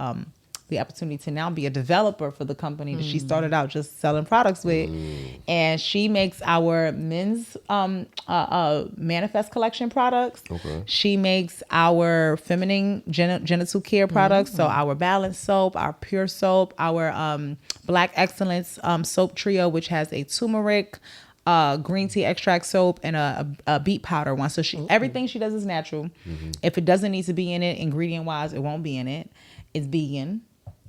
opportunity to now be a developer for the company that she started out just selling products with. And she makes our men's Manifest collection products. Okay. She makes our feminine genital care products. So our Balance soap, our Pure soap, our Black Excellence soap trio, which has a turmeric, green tea extract soap, and a beet powder one. So everything she does is natural. If it doesn't need to be in it, ingredient wise, it won't be in it. It's vegan.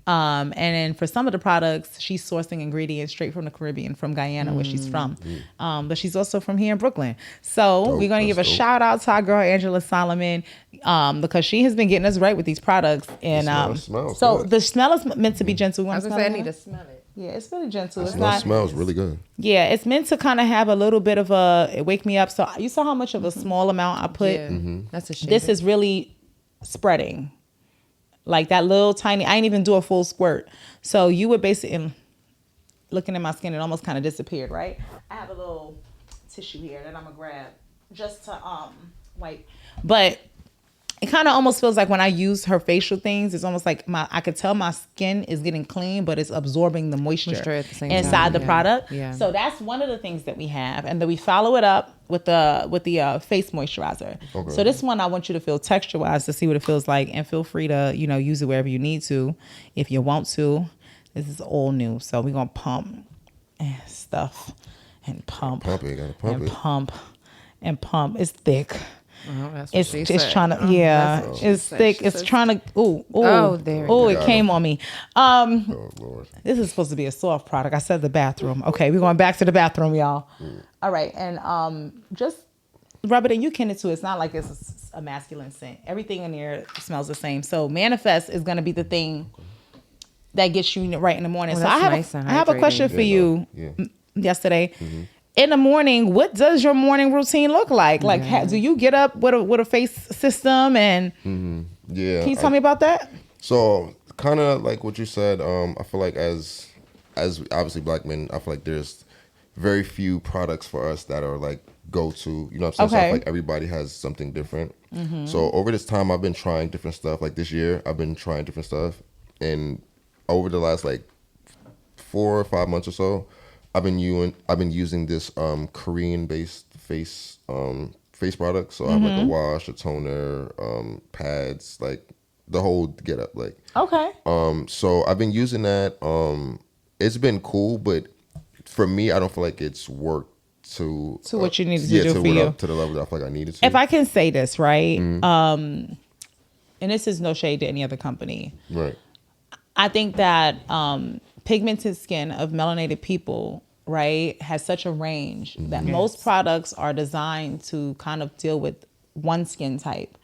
And then for some of the products, she's sourcing ingredients straight from the Caribbean, from Guyana, where she's from. But she's also from here in Brooklyn. So we're going to give a shout out to our girl, Angela Solomon, because she has been getting us right with these products. And smells so good. the smell is meant to be gentle. I was gonna say I need to smell it. Yeah, it's really gentle. It's It not. smells really good. Yeah, it's meant to kind of have a little bit of it wake me up. So you saw how much of a small amount I put. Yeah, that's a shame. This is really spreading. Like that little tiny, I ain't even do a full squirt. So you would basically, looking at my skin, it almost kind of disappeared, right? I have a little tissue here that I'm gonna grab just to wipe. But it kind of almost feels like when I use her facial things, it's almost like I could tell my skin is getting clean, but it's absorbing the moisture at the same inside time. the product. Yeah. So that's one of the things that we have, and then we follow it up with the face moisturizer. Okay. So this one I want you to feel texture wise to see what it feels like, and feel free to use it wherever you need to, if you want to. This is all new, so we're gonna pump and stuff and pump. Pump it, gotta pump and it. pump and pump. It's thick. That's what she It's said. trying to That's what she it's said. thick. She It's said- trying to Oh, there we oh go. it came on me. Oh Lord. This is supposed to be a soft product. I said the bathroom. Okay, we're going back to the bathroom, y'all. All right, and just rub it in. You can it too. It's not like it's a masculine scent. Everything in there smells the same. So Manifest is going to be the thing that gets you right in the morning. Oh, so I that's have nice and I have a hydrating. question for you. Yeah. Yesterday. In the morning, what does your morning routine look like? Like, do you get up with a face system? And Yeah. can you tell me about that? So kind of like what you said, I feel like as obviously Black men, I feel like there's very few products for us that are like go to, you know what I'm saying? So I Okay. feel like everybody has something different. So over this time, I've been trying different stuff. Like this year, I've been trying different stuff. And over the last like 4 or 5 months or so, I've been using this Korean based face product. So I have like a wash, a toner, pads, like the whole get up. Like Okay. so I've been using that. It's been cool, but for me, I don't feel like it's worked to what you needed to do for work you. up to the level that I feel like I needed to. If I can say this, right? And this is no shade to any other company. Right. I think that pigmented skin of melanated people, right, has such a range that most products are designed to kind of deal with one skin type.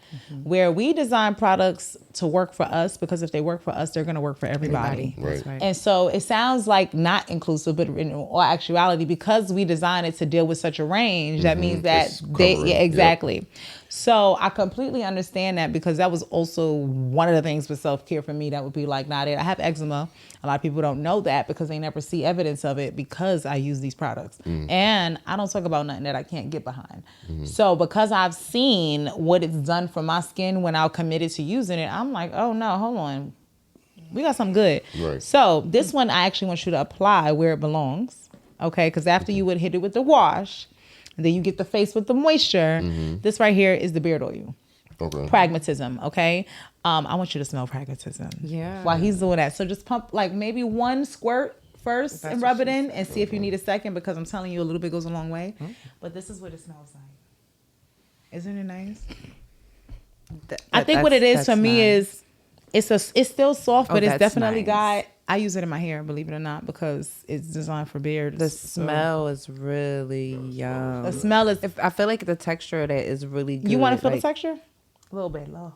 Where we design products to work for us, because if they work for us, they're going to work for everybody. That's right. And so it sounds like not inclusive, but in all actuality, because we design it to deal with such a range, that means that It's covering. yeah, exactly. So I completely understand that, because that was also one of the things with self-care for me that would be like, I have eczema. A lot of people don't know that because they never see evidence of it because I use these products. And I don't talk about nothing that I can't get behind. So because I've seen what it's done for my skin when I'm committed to using it, I'm like, oh no, hold on. We got something good. Right. So this one, I actually want you to apply where it belongs. Okay. Because after you would hit it with the wash, and then you get the face with the moisture. This right here is the beard oil. Okay. Pragmatism. Okay. I want you to smell Pragmatism. Yeah. While he's doing that. So just pump like maybe one squirt first and rub it in and see if you need a second, because I'm telling you a little bit goes a long way. But this is what it smells like. Isn't it nice? I think what it is for me is it's still soft, but it's that's definitely nice. got. I use it in my hair, believe it or not, because it's designed for beards. The So smell is really yum. the smell is. I feel like the texture of that is really good. You want to feel like, the texture? A little bit low.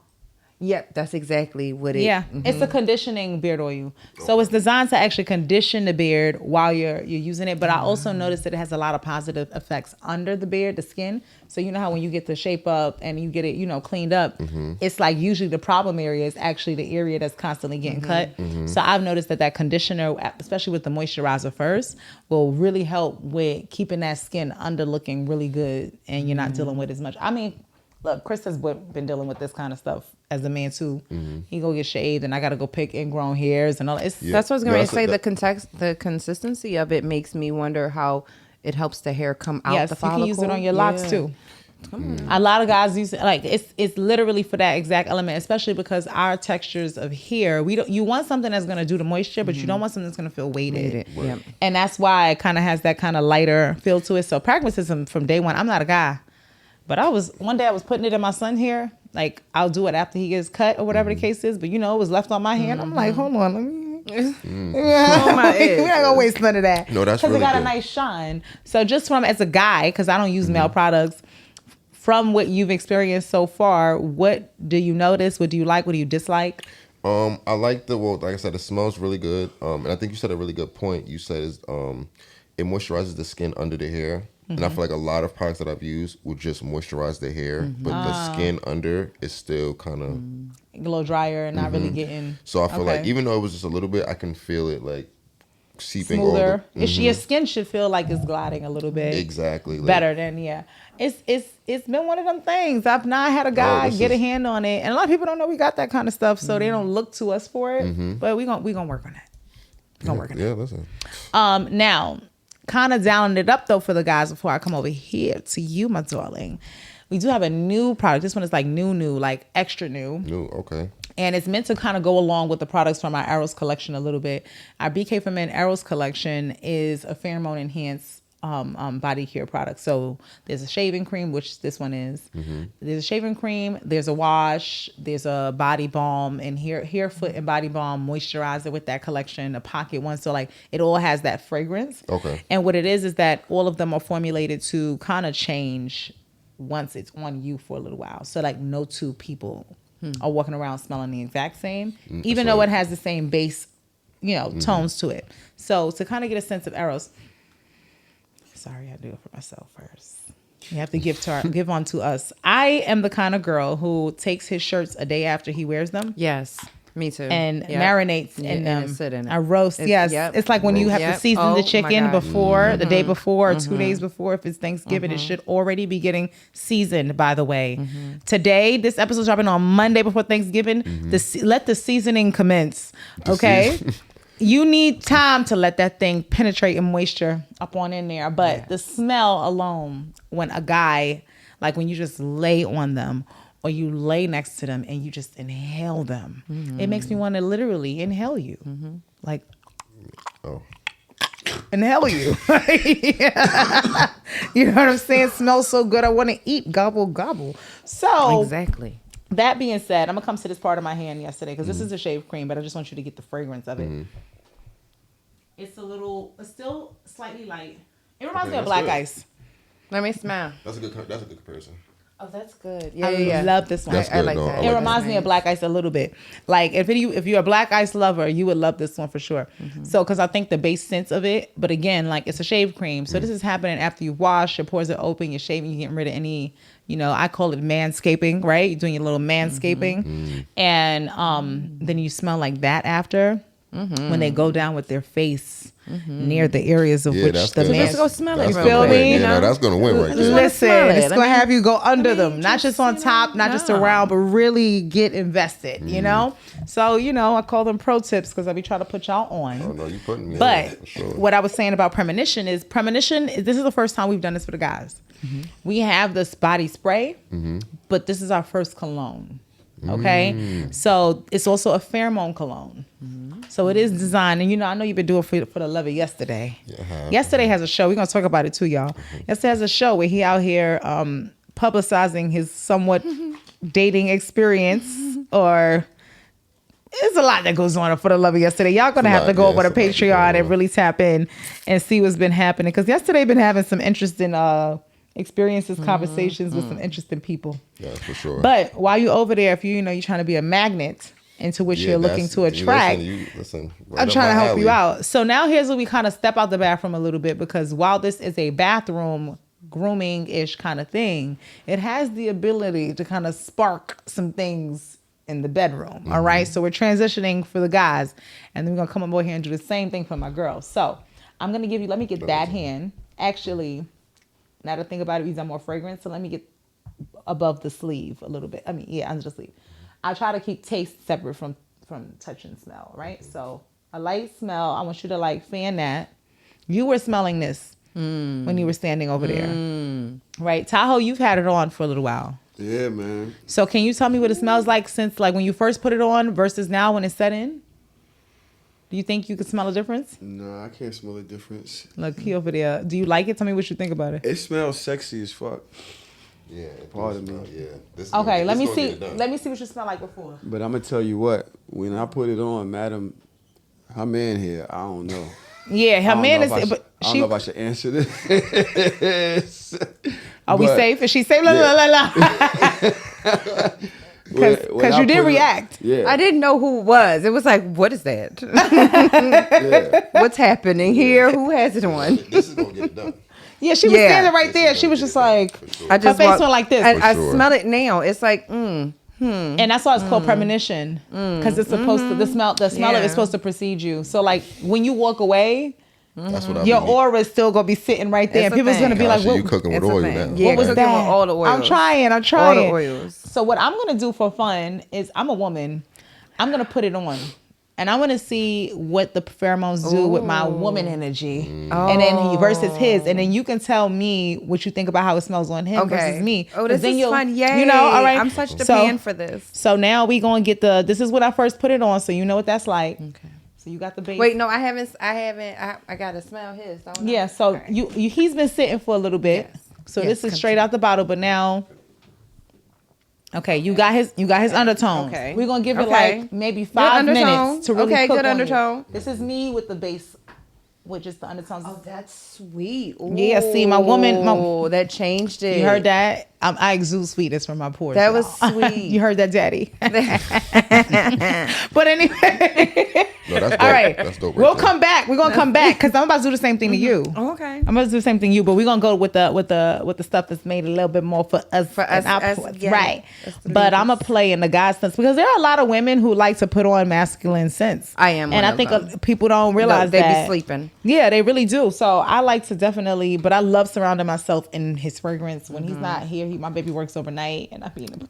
Yep, that's exactly what it. Yeah, it's a conditioning beard oil. So it's designed to actually condition the beard while you're using it. But I also noticed that it has a lot of positive effects under the beard, the skin. So you know how when you get the shape up and you get it, cleaned up, it's like usually the problem area is actually the area that's constantly getting cut. So I've noticed that conditioner, especially with the moisturizer first, will really help with keeping that skin under looking really good, and you're not dealing with as much. I mean, look, Chris has been dealing with this kind of stuff as a man too. He go get shaved, and I got to go pick ingrown hairs and all. That's what I was going to say. The consistency of it makes me wonder how it helps the hair come out the follicle. You can use it on your locks too. A lot of guys use it, like it's literally for that exact element, especially because our textures of hair, you want something that's going to do the moisture, but you don't want something that's going to feel weighted. Yep. And that's why it kind of has that kind of lighter feel to it. So Pragmatism from day one, I'm not a guy, but one day I was putting it in my son's hair. Like, I'll do it after he gets cut or whatever the case is, but it was left on my hand. I'm like, hold on, let me. On my edge. We're not gonna waste none of that. No, that's really because it got good. a nice shine. So just from as a guy, because I don't use male products, from what you've experienced so far, what do you notice? What do you like? What do you dislike? I like like I said, it smells really good. And I think you said a really good point. You said it moisturizes the skin under the hair. And I feel like a lot of products that I've used will just moisturize the hair, but the skin under is still kind of a little drier and not really getting. So I feel like even though it was just a little bit, I can feel it like seeping smoother. Your skin should feel like it's gliding a little bit. Exactly. Better than It's been one of them things. I've not had a guy get a hand on it, and a lot of people don't know we got that kind of stuff, so they don't look to us for it. But we gonna work on that. We're gonna work on that. Listen. Now, kind of downing it up though for the guys before I come over here to you, my darling. We do have a new product. This one is like new, like extra new. New, okay. And it's meant to kind of go along with the products from our Eros collection a little bit. Our BK for Men Eros collection is a pheromone enhanced body care product. So there's a shaving cream, which this one is. There's a shaving cream, there's a wash, there's a body balm, and hair, foot, and body balm moisturizer with that collection, a pocket one. So like it all has that fragrance. Okay. And what it is that all of them are formulated to kind of change once it's on you for a little while. So like no two people are walking around smelling the exact same, even though it has the same base, tones to it. So to kind of get a sense of Eros. Sorry, I do it for myself first. You have to give on to us. I am the kind of girl who takes his shirts a day after he wears them. Yes, me too. And marinates in them. Sit in it. I roast. It's like when you have to season the chicken before, the day before, or 2 days before. If it's Thanksgiving, it should already be getting seasoned, by the way. Today, this episode's dropping on Monday before Thanksgiving. Let the seasoning commence, okay? You need time to let that thing penetrate and moisture up on in there. But the smell alone, when a guy, like when you just lay on them or you lay next to them and you just inhale them, it makes me want to literally inhale you. Like, inhale you. You know what I'm saying? Smells so good. I want to eat. Gobble, gobble. So exactly. That being said, I'm going to come to this part of my hand yesterday because this is a shave cream, but I just want you to get the fragrance of it. It's it's still slightly light. It reminds me of black ice. Let me smell. That's a good comparison. Oh, that's good. I love this one. I like that. It reminds me of black ice a little bit. Like if you're a black ice lover, you would love this one for sure. So because I think the base sense of it, but again, like it's a shave cream. So this is happening after you wash, your pores are open, you're shaving, you're getting rid of any, I call it manscaping, right? You're doing your little manscaping. And then you smell like that after. When they go down with their face near the areas of which the man. Let's go smell it. You feel me? Yeah, that's gonna win right there. Listen, it's gonna have you go under them, not just on top, not just around, but really get invested. So I call them pro tips because I be trying to put y'all on. Oh no, you putting me. But for sure. what I was saying about Premonition is this is the first time we've done this for the guys. We have this body spray, but this is our first cologne. Okay, so it's also a pheromone cologne. So it is designed, and I know you've been doing for the love of yesterday. Yesterday has a show. We're gonna talk about it too, y'all. Yesterday has a show where he out here publicizing his somewhat dating experience, or there's a lot that goes on for the love of yesterday. Y'all gonna have to go over to Patreon and really tap in and see what's been happening, because yesterday been having some interesting experiences, conversations with some interesting people. Yeah, for sure. But while you're over there, if you're trying to be a magnet into which you're looking to attract, listen, I'm trying to help you out. So now here's where we kind of step out the bathroom a little bit, because while this is a bathroom grooming-ish kind of thing, it has the ability to kind of spark some things in the bedroom. All right. So we're transitioning for the guys, and then we're going to come over here and do the same thing for my girls. So I'm going to give you, let me get that hand. Actually, now to think about it, because I'm more fragrant. So let me get above the sleeve a little bit. Under the sleeve. I try to keep taste separate from touch and smell. Right. So a light smell, I want you to like fan that. You were smelling this when you were standing over there. Right. Tahoe, you've had it on for a little while. Yeah, man. So can you tell me what it smells like since like when you first put it on versus now when it's set in? Do you think you could smell a difference? No, I can't smell a difference. Look, he over there. Do you like it? Tell me what you think about it. It smells sexy as fuck. Yeah. Pardon me. Yeah. Okay, let me see. Let me see what you smell like before. But I'm gonna tell you what. When I put it on, madam, her man here, I don't know. Yeah, her man is. I don't know if I should answer this. Are we safe? Is she safe? Because you did react. Yeah. I didn't know who it was. It was like, what is that? What's happening here? Who has it on? This is gonna get it done. Yeah, she was standing right there. She was just like, I just her face went like this. I smell it now. It's like, And that's why it's called premonition, because it's supposed to the smell of it is supposed to precede you. So like when you walk away, That's what your aura is still gonna be sitting right there, and people's gonna be like, "What you cooking with oil now?" Yeah, what was cooking that? with all the oils. I'm trying. All the oils. So what I'm gonna do for fun is, I'm a woman. I'm gonna put it on, and I want to see what the pheromones do with my woman energy, and then versus his, and then you can tell me what you think about how it smells on him versus me. Oh, this then is fun! Yay! You know, all right. I'm such the fan for this. So now we gonna get this is what I first put it on, so you know what that's like. Okay. So you got the base. Wait, no, I haven't. I gotta smell his. Don't I? Yeah. So right. you he's been sitting for a little bit. Yes. So this is straight out the bottle, but now. Okay, you got his undertones. Okay. We're gonna give it like maybe 5 minutes to really cook good on undertone. you. This is me with the base, with just the undertones. Oh, that's sweet. Ooh. Yeah, see, my woman. Oh, that changed it. You heard that? I exude sweetness from my pores. That y'all. was sweet. You heard that, Daddy? But anyway. No, that's dope. All right. That's dope. We'll come back. We're gonna come back because I'm about to do the same thing to you. Oh, okay. I'm gonna do the same thing to you, but we're gonna go with the stuff that's made a little bit more for us. Yeah, right. But I'm gonna play in the guy sense, because there are a lot of women who like to put on masculine scents. I am, and I think people don't realize they that be sleeping. Yeah, they really do. So I like to definitely, but I love surrounding myself in his fragrance when he's not here. My baby works overnight, and I be like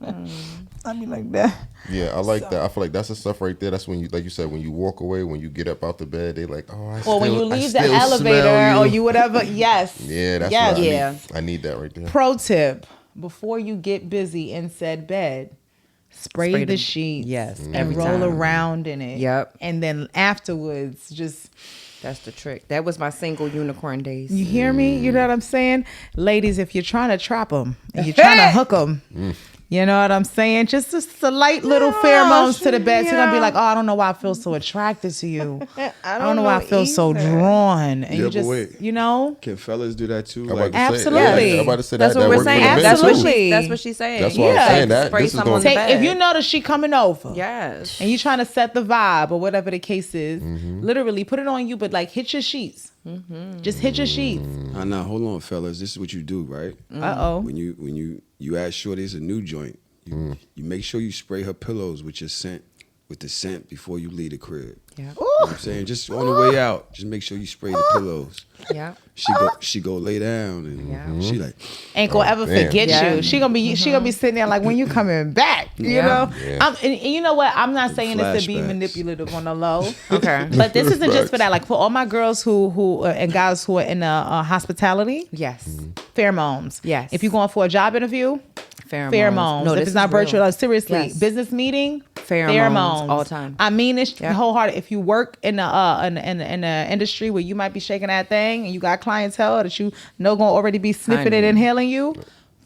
that. Yeah, I like that. I feel like that's the stuff right there. That's when you, like you said, when you walk away, when you get up out the bed, they like, oh, when you leave the elevator or you whatever. Yes. Yeah, that's yes. what Yeah. I need that right there. Pro tip: before you get busy in said bed, spray the sheets. Yes, and every roll time. around in it. Yep. And then afterwards, just. That's the trick. That was my single unicorn days. You hear me? You know what I'm saying? Ladies, if you're trying to trap them and you're trying to hook them, you know what I'm saying? Just a light little pheromones to the bed. She's going to be like, oh, I don't know why I feel so attracted to you. I don't know why I feel so drawn. And Yeah, you just, but wait. you know? Can fellas do that too? I'm Like, about to say- Absolutely. I'm about to say That's that. what that we're works for saying. the men Absolutely. too. That's what she's saying. That's why I'm saying that. Spray This is some gonna on the Take, bed. if you know that she coming over. Yes. And you trying to set the vibe or whatever the case is, literally put it on you, but like hit your sheets. Just hit your sheets. Nah, hold on, fellas. This is what you do, right? Uh-oh. When you ask Shorty it's a new joint, you make sure you spray her pillows with your scent, with the scent before you leave the crib. Yeah. You know what I'm saying? Just on the way out, just make sure you spray the pillows. Yeah. She go lay down and she like, Ain't gonna ever damn. forget Yeah. you. She gonna be sitting there like, when you coming back, you Yeah. know. Yeah. And you know what? I'm not saying this to be Flashbacks. manipulative on the low. Okay. But this isn't just for that. Like for all my girls who and guys who are in hospitality, Yes. pheromones. Yes. If you're going for a job interview, pheromones. No, If this it's not is real. virtual, seriously, Yes. business meeting, Pheromones all the time. I mean this Yeah. wholehearted. If you work in the industry where you might be shaking that thing and you got clientele that you know gonna already be sniffing it, Honey. inhaling you,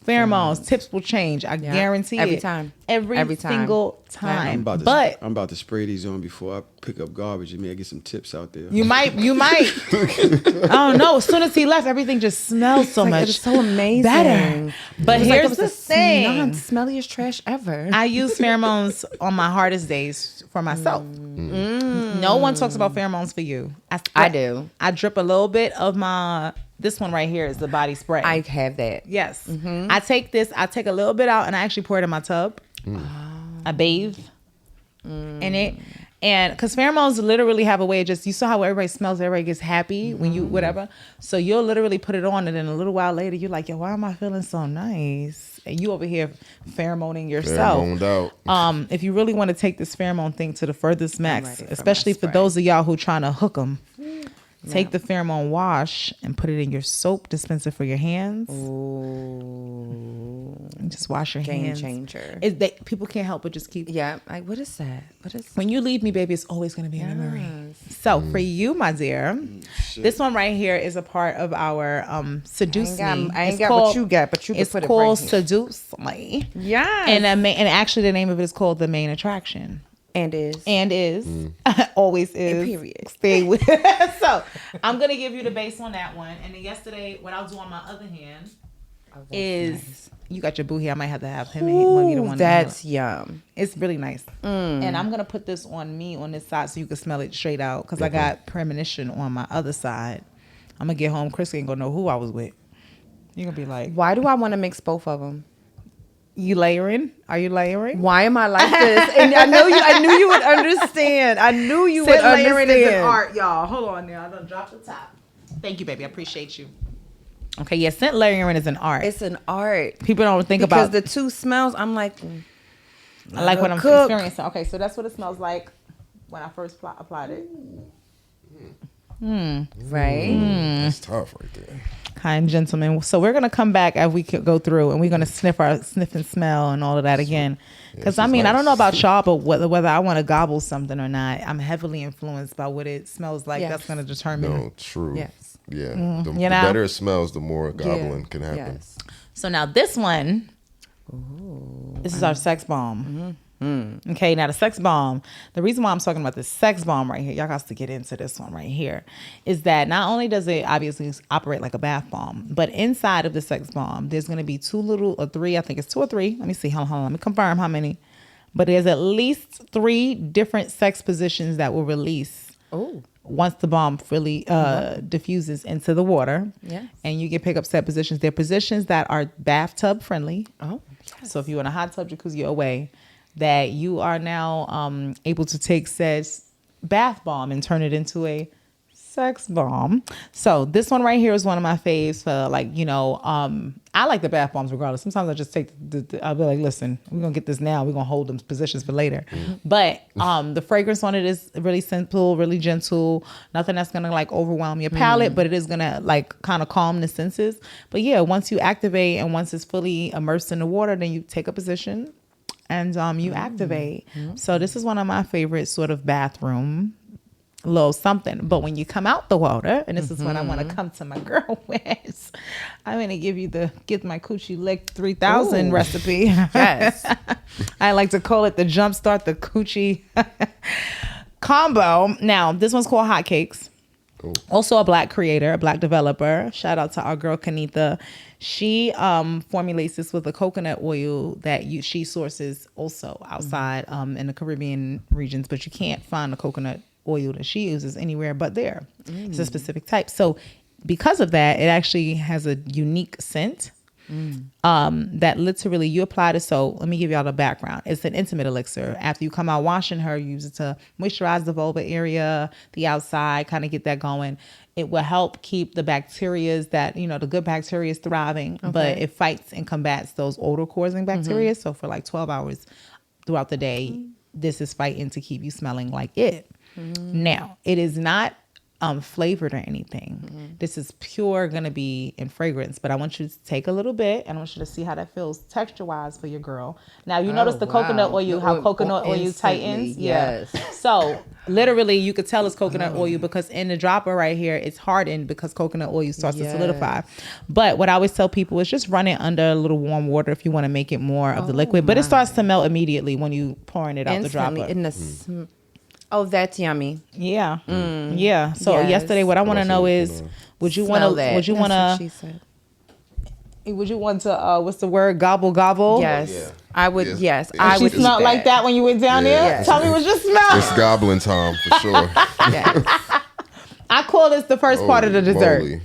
Pheromones. Tips will change. I guarantee Every it. time. Every Every time. single Yeah. time. I'm about to spray these on before I pick up garbage. You may get some tips out there. You might. I don't know. As soon as he left, everything just smells so much. It's so amazing. Better. But It's here's like the thing. Non-smelliest trash ever. I use pheromones on my hardest days for myself. No one talks about pheromones for you. I do. I drip a little bit of this one right here is the body spray. I have that. Yes. I take a little bit out and I actually pour it in my tub. I bathe in it. And because pheromones literally have a way of you saw how everybody smells, everybody gets happy when you, whatever. So you'll literally put it on and then a little while later, you're like, yo, why am I feeling so nice? And you over here pheromoning yourself. Pheromoned out. If you really want to take this pheromone thing to the furthest max, ready for especially my for spray. those of y'all who trying to hook them, take the pheromone wash and put it in your soap dispenser for your hands. And just wash your Game hands. changer. People can't help but just keep. Yeah. Like, what is that? When you leave me, baby, it's always going to be a memory. Yes. So for you, my dear, this one right here is a part of our Seduce Me. I ain't It's got called- what you got, but you can It's put it called right here. Seduce Me. Yeah. And actually the name of it is called The Main Attraction. And is. Always is. Period. Stay with. So I'm gonna give you the base on that one. And then yesterday, what I'll do on my other hand is you got your boo here. I might have to have him be the one. That's yum. It's really nice. And I'm gonna put this on me on this side so you can smell it straight out because I got Premonition on my other side. I'm gonna get home. Chris ain't gonna know who I was with. You're gonna be like, Why do I want to mix both of them? you layering? Are you layering? Why am I like this? And I knew you would understand. I knew you would Scent layering is an understand. art, y'all. Hold on now. I done dropped the top. Thank you, baby. I appreciate you. Okay, yeah, scent layering is an art. It's an art. People don't think Because about the two smells, I'm like, I like what I'm cook. experiencing. Okay, so that's what it smells like when I first applied it. right? That's tough right there. Kind gentlemen. So we're gonna come back as we could go through, and we're gonna sniff and smell and all of that again. Because this I is mean, I don't nice. know about y'all, but whether I want to gobble something or not, I'm heavily influenced by what it smells like. Yes. That's gonna determine. No, true. Yes. Yeah. The You know? better it smells, the more gobbling can happen. Yes. So now this one, this is our sex bomb. Okay, now the sex bomb, the reason why I'm talking about this sex bomb right here, y'all got to get into this one right here, is that not only does it obviously operate like a bath bomb, but inside of the sex bomb, there's going to be 2 or 3, I think it's 2 or 3. Let me see, hold on, let me confirm how many. But there's at least 3 different sex positions that will release once the bomb really diffuses into the water. Yes. And you can pick up set positions. They're positions that are bathtub friendly. Oh, yes. So if you're in a hot tub, jacuzzi, away, that you are now able to take said bath bomb and turn it into a sex bomb. So this one right here is one of my faves for I like the bath bombs regardless. Sometimes I just take I'll be like, listen, we're going to get this now. We're going to hold them positions for later. But the fragrance on it is really simple, really gentle. Nothing that's going to like overwhelm your palate, but it is going to like kind of calm the senses. But yeah, once you activate and once it's fully immersed in the water, then you take a position and you activate. So this is one of my favorite sort of bathroom little something. But when you come out the water, and this is what I want to come to my girl with, I'm going to give you get my coochie lick 3000 recipe. Yes. I like to call it the jumpstart the coochie combo. Now, this one's called Haute Cakes. Also a Black creator, a Black developer. Shout out to our girl Kanitha. She formulates this with a coconut oil that she sources also outside in the Caribbean regions, but you can't find the coconut oil that she uses anywhere but there. It's a specific type. So because of that, it actually has a unique scent that literally you apply to. So let me give y'all the background. It's an intimate elixir. After you come out washing her, you use it to moisturize the vulva area, the outside, kind of get that going. It will help keep the bacterias that, the good bacteria is thriving, but it fights and combats those odor causing bacteria. So for like 12 hours throughout the day, this is fighting to keep you smelling like it. Now, it is not flavored or anything. This is pure gonna be in fragrance, but I want you to take a little bit and I want you to see how that feels texture wise for your girl. Now you notice the coconut oil, how coconut oil tightens. Yes. Yeah. So literally you could tell it's coconut oil because in the dropper right here, it's hardened because coconut oil starts to solidify. But what I always tell people is just run it under a little warm water if you want to make it more of the liquid. But it starts to melt immediately when you pouring it out the dropper. In the oh, that's yummy. Yeah. Yeah. So yesterday, what I want to know is, would you want to, what's the word? Gobble, gobble? Yes. Yeah. I would, Yes. I She would eat smelled like that when you went down there? Yeah. Tell me what you smell. It's goblin time for sure. Yes. I call this the first part of the dessert. Moly.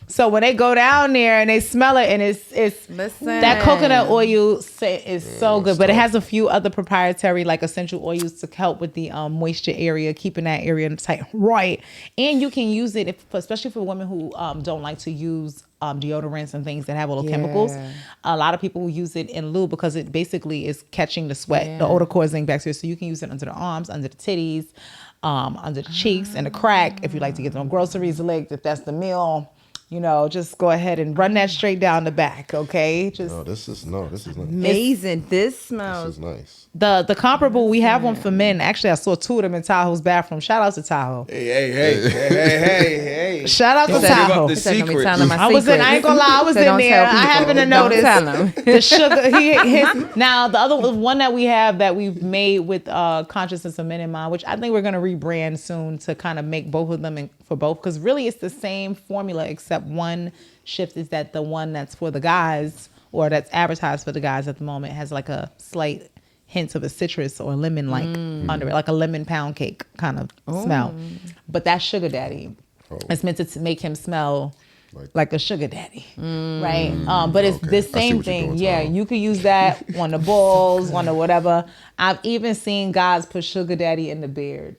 So when they go down there and they smell it and it's Listen. that coconut oil is so good, but it has a few other proprietary like essential oils to help with the moisture area, keeping that area tight, right? And you can use it especially for women who don't like to use deodorants and things that have all the chemicals. A lot of people will use it in lube because it basically is catching the sweat, the odor causing bacteria. So you can use it under the arms, under the titties, under the cheeks, and the crack. If you like to get them groceries licked, if that's the meal. You know, just go ahead and run that straight down the back, okay? This is nice. Amazing. This smells. This is nice. The comparable, we have one for men. Actually, I saw two of them in Tahoe's bathroom. Shout out to Tahoe. Hey. Shout out to Don't give Tahoe. up the secret. I ain't gonna lie, I was in there. I happened to notice the sugar. Now the other one that we have that we've made with Consciousness of Men in mind, which I think we're gonna rebrand soon to kind of make both of them for both, because really it's the same formula except one shift is that the one that's for the guys or that's advertised for the guys at the moment has like a slight hints of a citrus or lemon like under it, like a lemon pound cake kind of smell. But that sugar daddy, it's meant to make him smell like a sugar daddy, right? But it's this same thing. Yeah, you could use that on the balls, on the whatever. I've even seen guys put sugar daddy in the beard.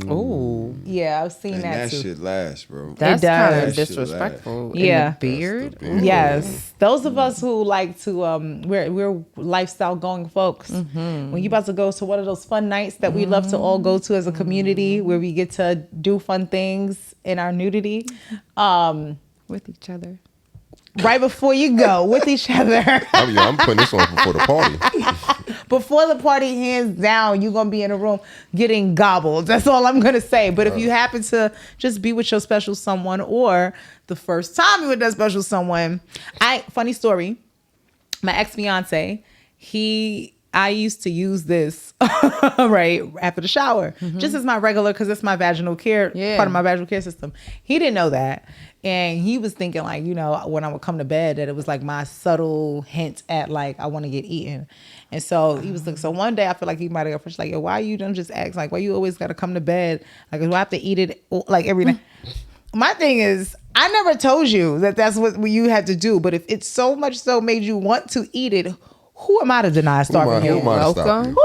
Oh, yeah, I've seen And that too. shit lasts, bro. that's does. kind That of shit disrespectful. Yeah. In the beard. Yes, those of us who like to we're lifestyle going folks. When you about to go to one of those fun nights that we love to all go to as a community, where we get to do fun things in our nudity, With each other. right before you go with each other. I'm putting this on before the party. Before the party, hands down, you're gonna be in a room getting gobbled. That's all I'm gonna say. But if you happen to just be with your special someone, or the first time you with that special someone, funny story, my ex-fiance, I used to use this right after the shower, just as my regular, because it's my vaginal care, part of my vaginal care system. He didn't know that. And he was thinking like, you know, when I would come to bed, that it was like my subtle hint at like, I want to get eaten. And so he was like, so one day I feel like he might have got like, yo, why you don't just ask? Like, why you always got to come to bed? Like, do I have to eat it like every night? My thing is, I never told you that that's what you had to do. But if it's so much so made you want to eat it, who am I to deny starving you? Welcome.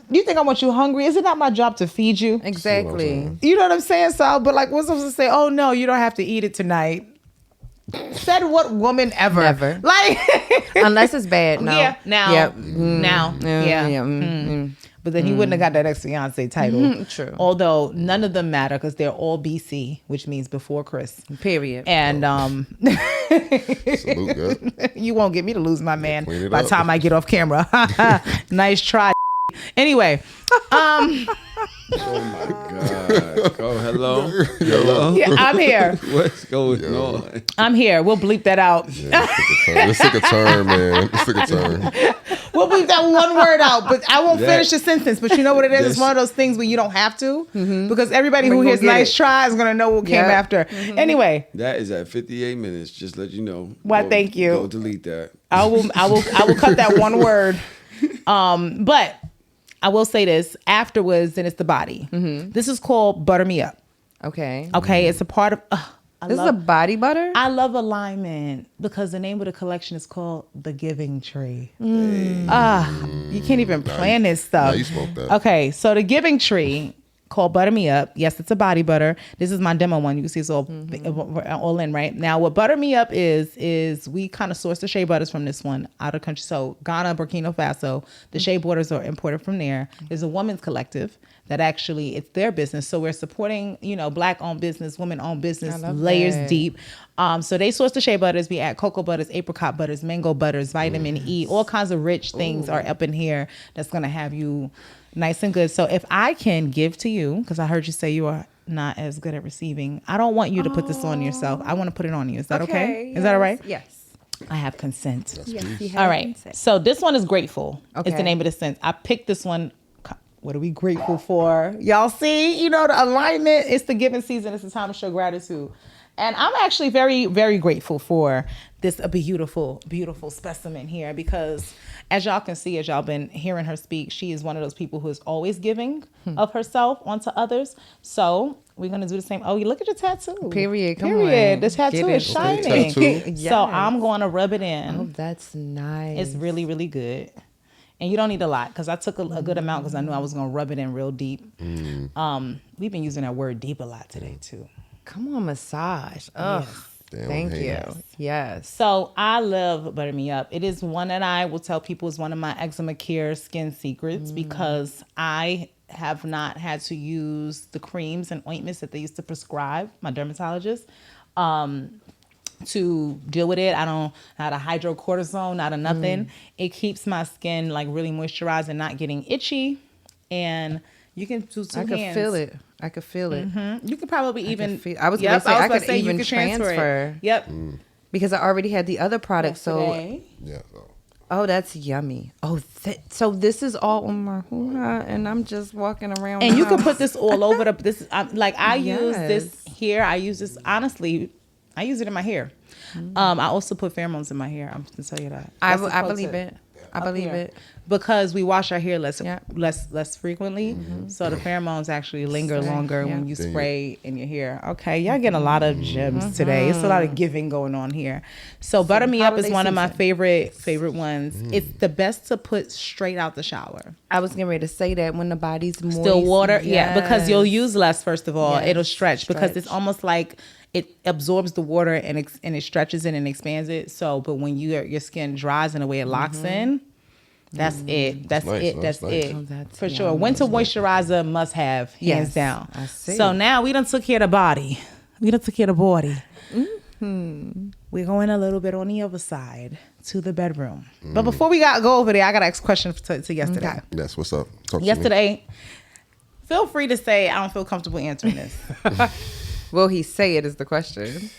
You think I want you hungry? Is it not my job to feed you? Exactly. You know what I'm saying? So, but like, what's supposed to say? Oh no, you don't have to eat it tonight. Said what woman ever? Never. Like, Unless it's bad. No. yeah, now, Yep. now, yeah. But then he wouldn't have got that ex-fiance title. True. Although none of them matter because they're all BC, which means before Chris. Period. And Salute, good. you won't get me to lose my man Clean it by the up. time I get off camera. Nice try. Anyway, Oh my God. Go, hello. yeah, I'm here. What's going on? I'm here. We'll bleep that out. This took a turn, man. This took a turn. We'll bleep that one word out, but I won't finish the sentence. But you know what it is? It's This- one of those things where you don't have to, because everybody who We hears gonna get nice it. try is gonna know what came Yep. after. Anyway, That is at 58 minutes. Just let you know. Why, Go- thank you. Go delete that. I will cut that one word. But I will say this afterwards, and it's the body. This is called Butter Me Up. Okay. Okay, it's a part of. This is a body butter? I love alignment because the name of the collection is called The Giving Tree. You can't even plan this stuff. Now you smoked that. Okay, so The Giving Tree called Butter Me Up. Yes, it's a body butter. This is my demo one. You can see it's all in right now. What Butter Me Up is we kind of source the shea butters from this one out of country. So Ghana, Burkina Faso, the shea butters are imported from there. There's a women's collective that actually it's their business. So we're supporting, Black owned business, women owned business, layers deep. So they source the shea butters. We add cocoa butters, apricot butters, mango butters, vitamin E, all kinds of rich things are up in here that's going to have you nice and good. So if I can give to you, because I heard you say you are not as good at receiving, I don't want you to put this on yourself. I want to put it on you. Is that okay? Is that all right? Yes. I have consent. Yes. All right. Consent. So this one is Grateful. Okay. It's the name of the scent. I picked this one. What are we grateful for? Y'all see, the alignment. It's the giving season. It's the time to show gratitude. And I'm actually very, very grateful for this beautiful, beautiful specimen here because as y'all can see, as y'all been hearing her speak, she is one of those people who is always giving of herself onto others. So we're going to do the same. Oh, you look at your tattoo. Period. Come Period. on. The tattoo is shining. Tattoo. Yes. So I'm going to rub it in. Oh, that's nice. It's really, really good. And you don't need a lot because I took a good amount because I knew I was going to rub it in real deep. We've been using that word deep a lot today too. Come on, massage. Oh, thank you. Yes. So I love Butter Me Up. It is one that I will tell people is one of my eczema care skin secrets because I have not had to use the creams and ointments that they used to prescribe, my dermatologist, to deal with it. I don't, not a hydrocortisone, not a nothing. It keeps my skin like really moisturized and not getting itchy. And you can do two hands. I could feel it. You could probably even. I was going to say I could even transfer. Yep. Because I already had the other product. Yesterday. Yeah. Oh, that's yummy. Oh, so this is all on my hoo-ha, and I'm just walking around. And you can put this all over the. This I Yes. use this here. I use this honestly. I use it in my hair. I also put pheromones in my hair. I'm gonna tell you that. I That's a pro believe tip. it. I believe it. Because we wash our hair less Yeah. less frequently, so the pheromones actually linger longer when you spray in your hair. Okay, y'all getting a lot of gems today. It's a lot of giving going on here. So Butter Me Up is one of my favorite ones. It's the best to put straight out the shower. I was getting ready to say that when the body's moist. Still water, yeah, because you'll use less. First of all, Yes, it'll stretch because it's almost like it absorbs the water and it stretches it and expands it. So, but when your skin dries in a way it locks in. That's it. That's nice. it. That's That's it. Oh, that's for sure. yummy. Winter moisturizer must have, hands Yes, down. I see. So now we done took care of the body. We done took care of the body. We're going a little bit on the other side to the bedroom. But before we go over there, I got to ask a question to yesterday. Okay. Yes. What's up? Talk to me. Yesterday, feel free to say I don't feel comfortable answering this. Will he say it is the question?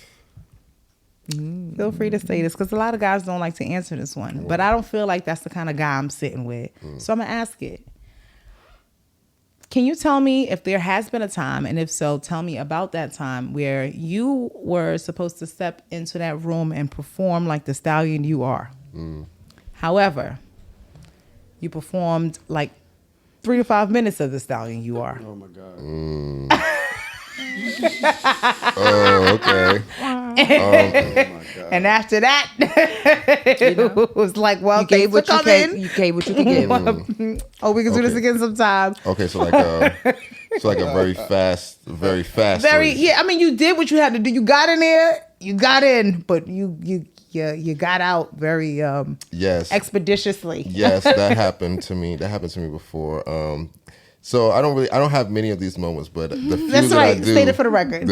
Feel free to say this because a lot of guys don't like to answer this one. But I don't feel like that's the kind of guy I'm sitting with. So I'm going to ask it. Can you tell me if there has been a time, and if so, tell me about that time where you were supposed to step into that room and perform like the stallion you are. However, you performed like 3 to 5 minutes of the stallion you are. Oh my God. Oh, okay. Oh my God. And after that, it was like, well, You gave what you can. You gave what you could give. Oh, we can do this Okay. again sometime. Okay. So like a very fast. Very, race. yeah. I mean, you did what you had to do. You got in there, you got in, but you got out very Yes. expeditiously. Yes, that happened to me. That happened to me before. So I don't have many of these moments, but the few That's that right. I do, State it for the record.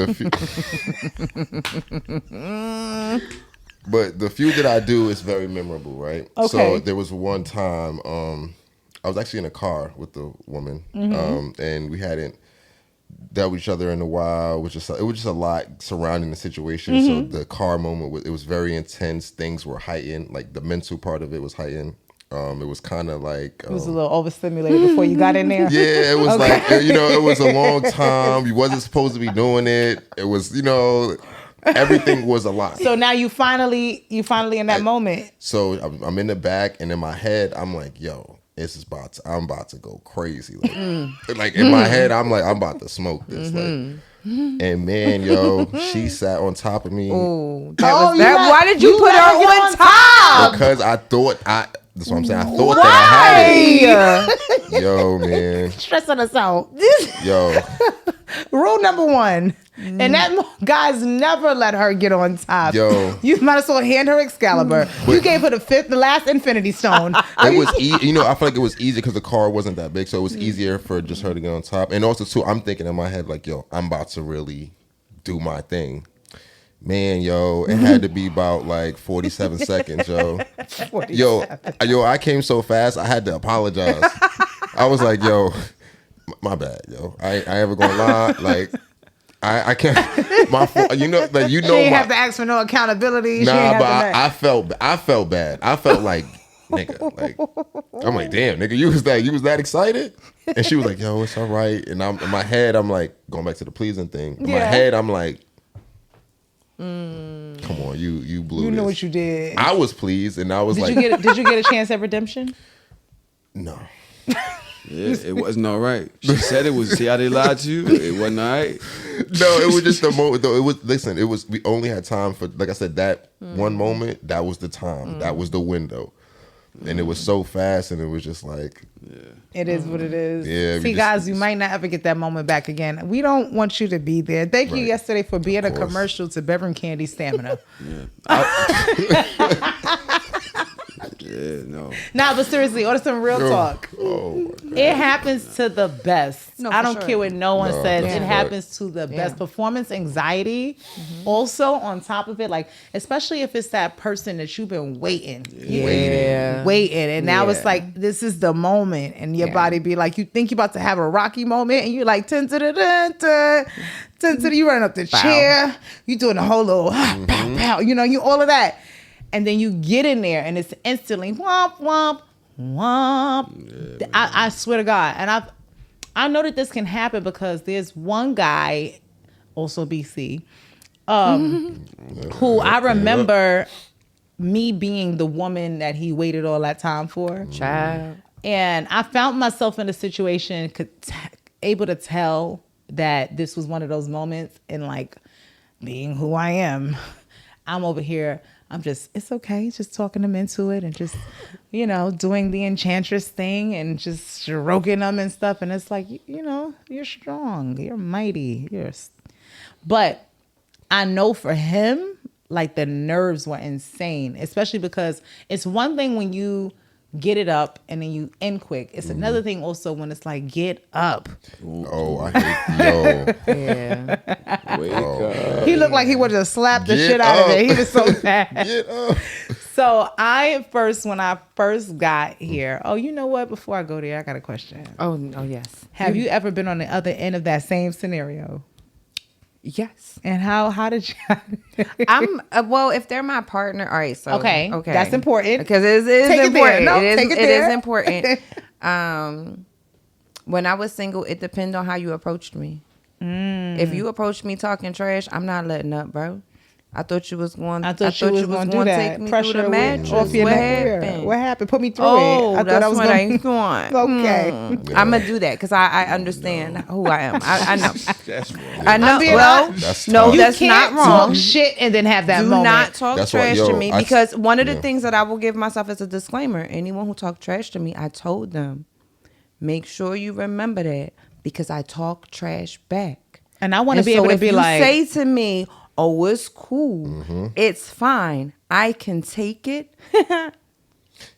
But the few that I do is very memorable, right? Okay. So there was one time I was actually in a car with a woman, and we hadn't dealt with each other in a while. It was just a lot surrounding the situation. So the car moment, it was very intense. Things were heightened, like the mental part of it was heightened. It was kind of like It was a little overstimulated before you got in there. yeah, it was like it was a long time. You wasn't supposed to be doing it. It was everything was a lot. So now you finally in that moment. So I'm in the back, and in my head, I'm like, yo, I'm about to go crazy. Like in my head, I'm like, I'm about to smoke this. Like, and man, yo, she sat on top of me Oh, why did you put her on top? because I thought That's what I'm saying. I thought that I had it. Yo, man. Stressing us out. Yo. Rule number 1. And that guys never let her get on top. Yo. You might as well hand her Excalibur. You gave her the last Infinity Stone. It was I feel like it was easy because the car wasn't that big, so it was easier for just her to get on top. And also too, I'm thinking in my head like, yo, I'm about to really do my thing. Man, yo, it had to be about like 47 seconds, yo. 47. Yo, I came so fast, I had to apologize. I was like, yo, my bad, yo. I ain't ever gonna lie. Like, I can't. My fault. You know, like She ain't have to ask for no accountability. Nah, but I felt bad. I felt like, nigga, like I'm like, damn, nigga, you was that excited? And she was like, yo, it's all right. And in my head, I'm like, going back to the pleasing thing. In my head, I'm like, come on, you blew. You know this. what you did. I was pleased, and I was Did you get a chance at redemption? No. Yeah, it wasn't all right. She said it was. See how they lied to you? It wasn't all right. No, it was just the moment. Though it was. We only had time for, like I said, that one moment. That was the time. That was the window, and it was so fast, and it was just like, It is what it is. Yeah, See, guys, you might not ever get that moment back again. We don't want you to be there. Thank you yesterday for being a commercial to Bedroom Kandi stamina. Yeah, no. Nah, but seriously, on some real talk. oh my God. It happens to the best. No, I for don't sure. care what no one says. that's It a happens to the best. Performance anxiety, also on top of it, like especially if it's that person that you've been waiting, waiting, and now it's like this is the moment, and your body be like, you think you're about to have a Rocky moment, and you're like, you running up the chair, you doing a whole little pow pow, you all of that. And then you get in there and it's instantly womp, womp, womp. Yeah, I swear to God. And I know that this can happen because there's one guy, also BC, who I remember me being the woman that he waited all that time for. Child. And I found myself in a situation able to tell that this was one of those moments, and like being who I am, I'm over here. It's okay. Just talking them into it and just, doing the enchantress thing and just stroking them and stuff. And it's like, you're strong. You're mighty. But I know for him, like the nerves were insane, especially because it's one thing when you get it up and then you end quick. It's another thing also when it's like, get up. Oh, I hate Yeah. Wake up. He looked like he would have slapped the shit out of it. He was so mad. Get up. So when I first got here, you know what? Before I go there, I got a question. Oh yes. Have you ever been on the other end of that same scenario? Yes. And how did you? I'm well. If they're my partner, all right. So okay, that's important because it is Take it important. there. No, It take it is there. important. When I was single, it depends on how you approached me. If you approached me talking trash, I'm not letting up, bro. I thought you was going. I thought you was going to do that. Take me Pressure through the mattress. off your What neck. happened? What happened? Put me through Oh, it. I that's thought I was what going. I going. Okay. I'm gonna do that because I understand who I am. I know. That's wrong. I know. I'm being Well, honest. That's no, tough. You that's can't not wrong. talk shit and then have that Do moment. not talk That's why, trash yo, to me I- because one of the yeah. things that I will give myself as a disclaimer: anyone who talked trash to me, I told them, make sure you remember that because I talk trash back. And I want to And be so able to if be you like, say to me, "Oh, it's cool, it's fine, I can take it."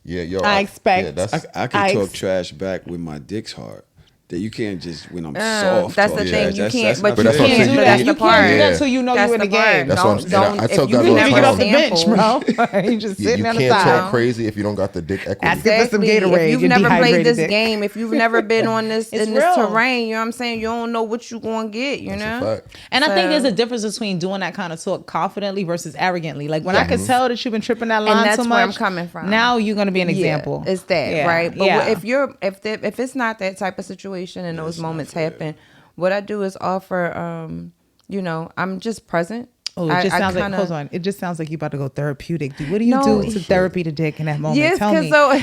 Yeah, yo. I expect- Yeah, that's, I can talk trash back when my dick's hard. That you can't just when I'm soft. That's talk the trash. thing. You That's can't, not but you that's what I'm can't saying. do that. You The can't part. do that Yeah. till you know That's you in the the part. game. That's what I'm saying. I tell if you guys can all the You never get off the sample- bench, bro. You just you sitting on the can't side. talk crazy if you don't got the dick equity. Ask Give us some Exactly. Gatorade, If you've your never played dehydrated this dick. game, if you've never been on this It's in this real. terrain, you know what I'm saying? You don't know what you're gonna get. You That's know. a fact. And I think So- there's a difference between doing that kind of talk confidently versus arrogantly. Like when I could tell that you've been tripping that line that's so much, where I'm coming from. now you're going to be an Yeah, example. it's that, Yeah, right? But yeah. if it's not that type of situation and those moments happen, what I do is offer, I'm just present. Oh, it just sounds like, hold on. It just sounds like you're about to go therapeutic. What do you do to therapy to dick in that moment? Yes, Tell me. because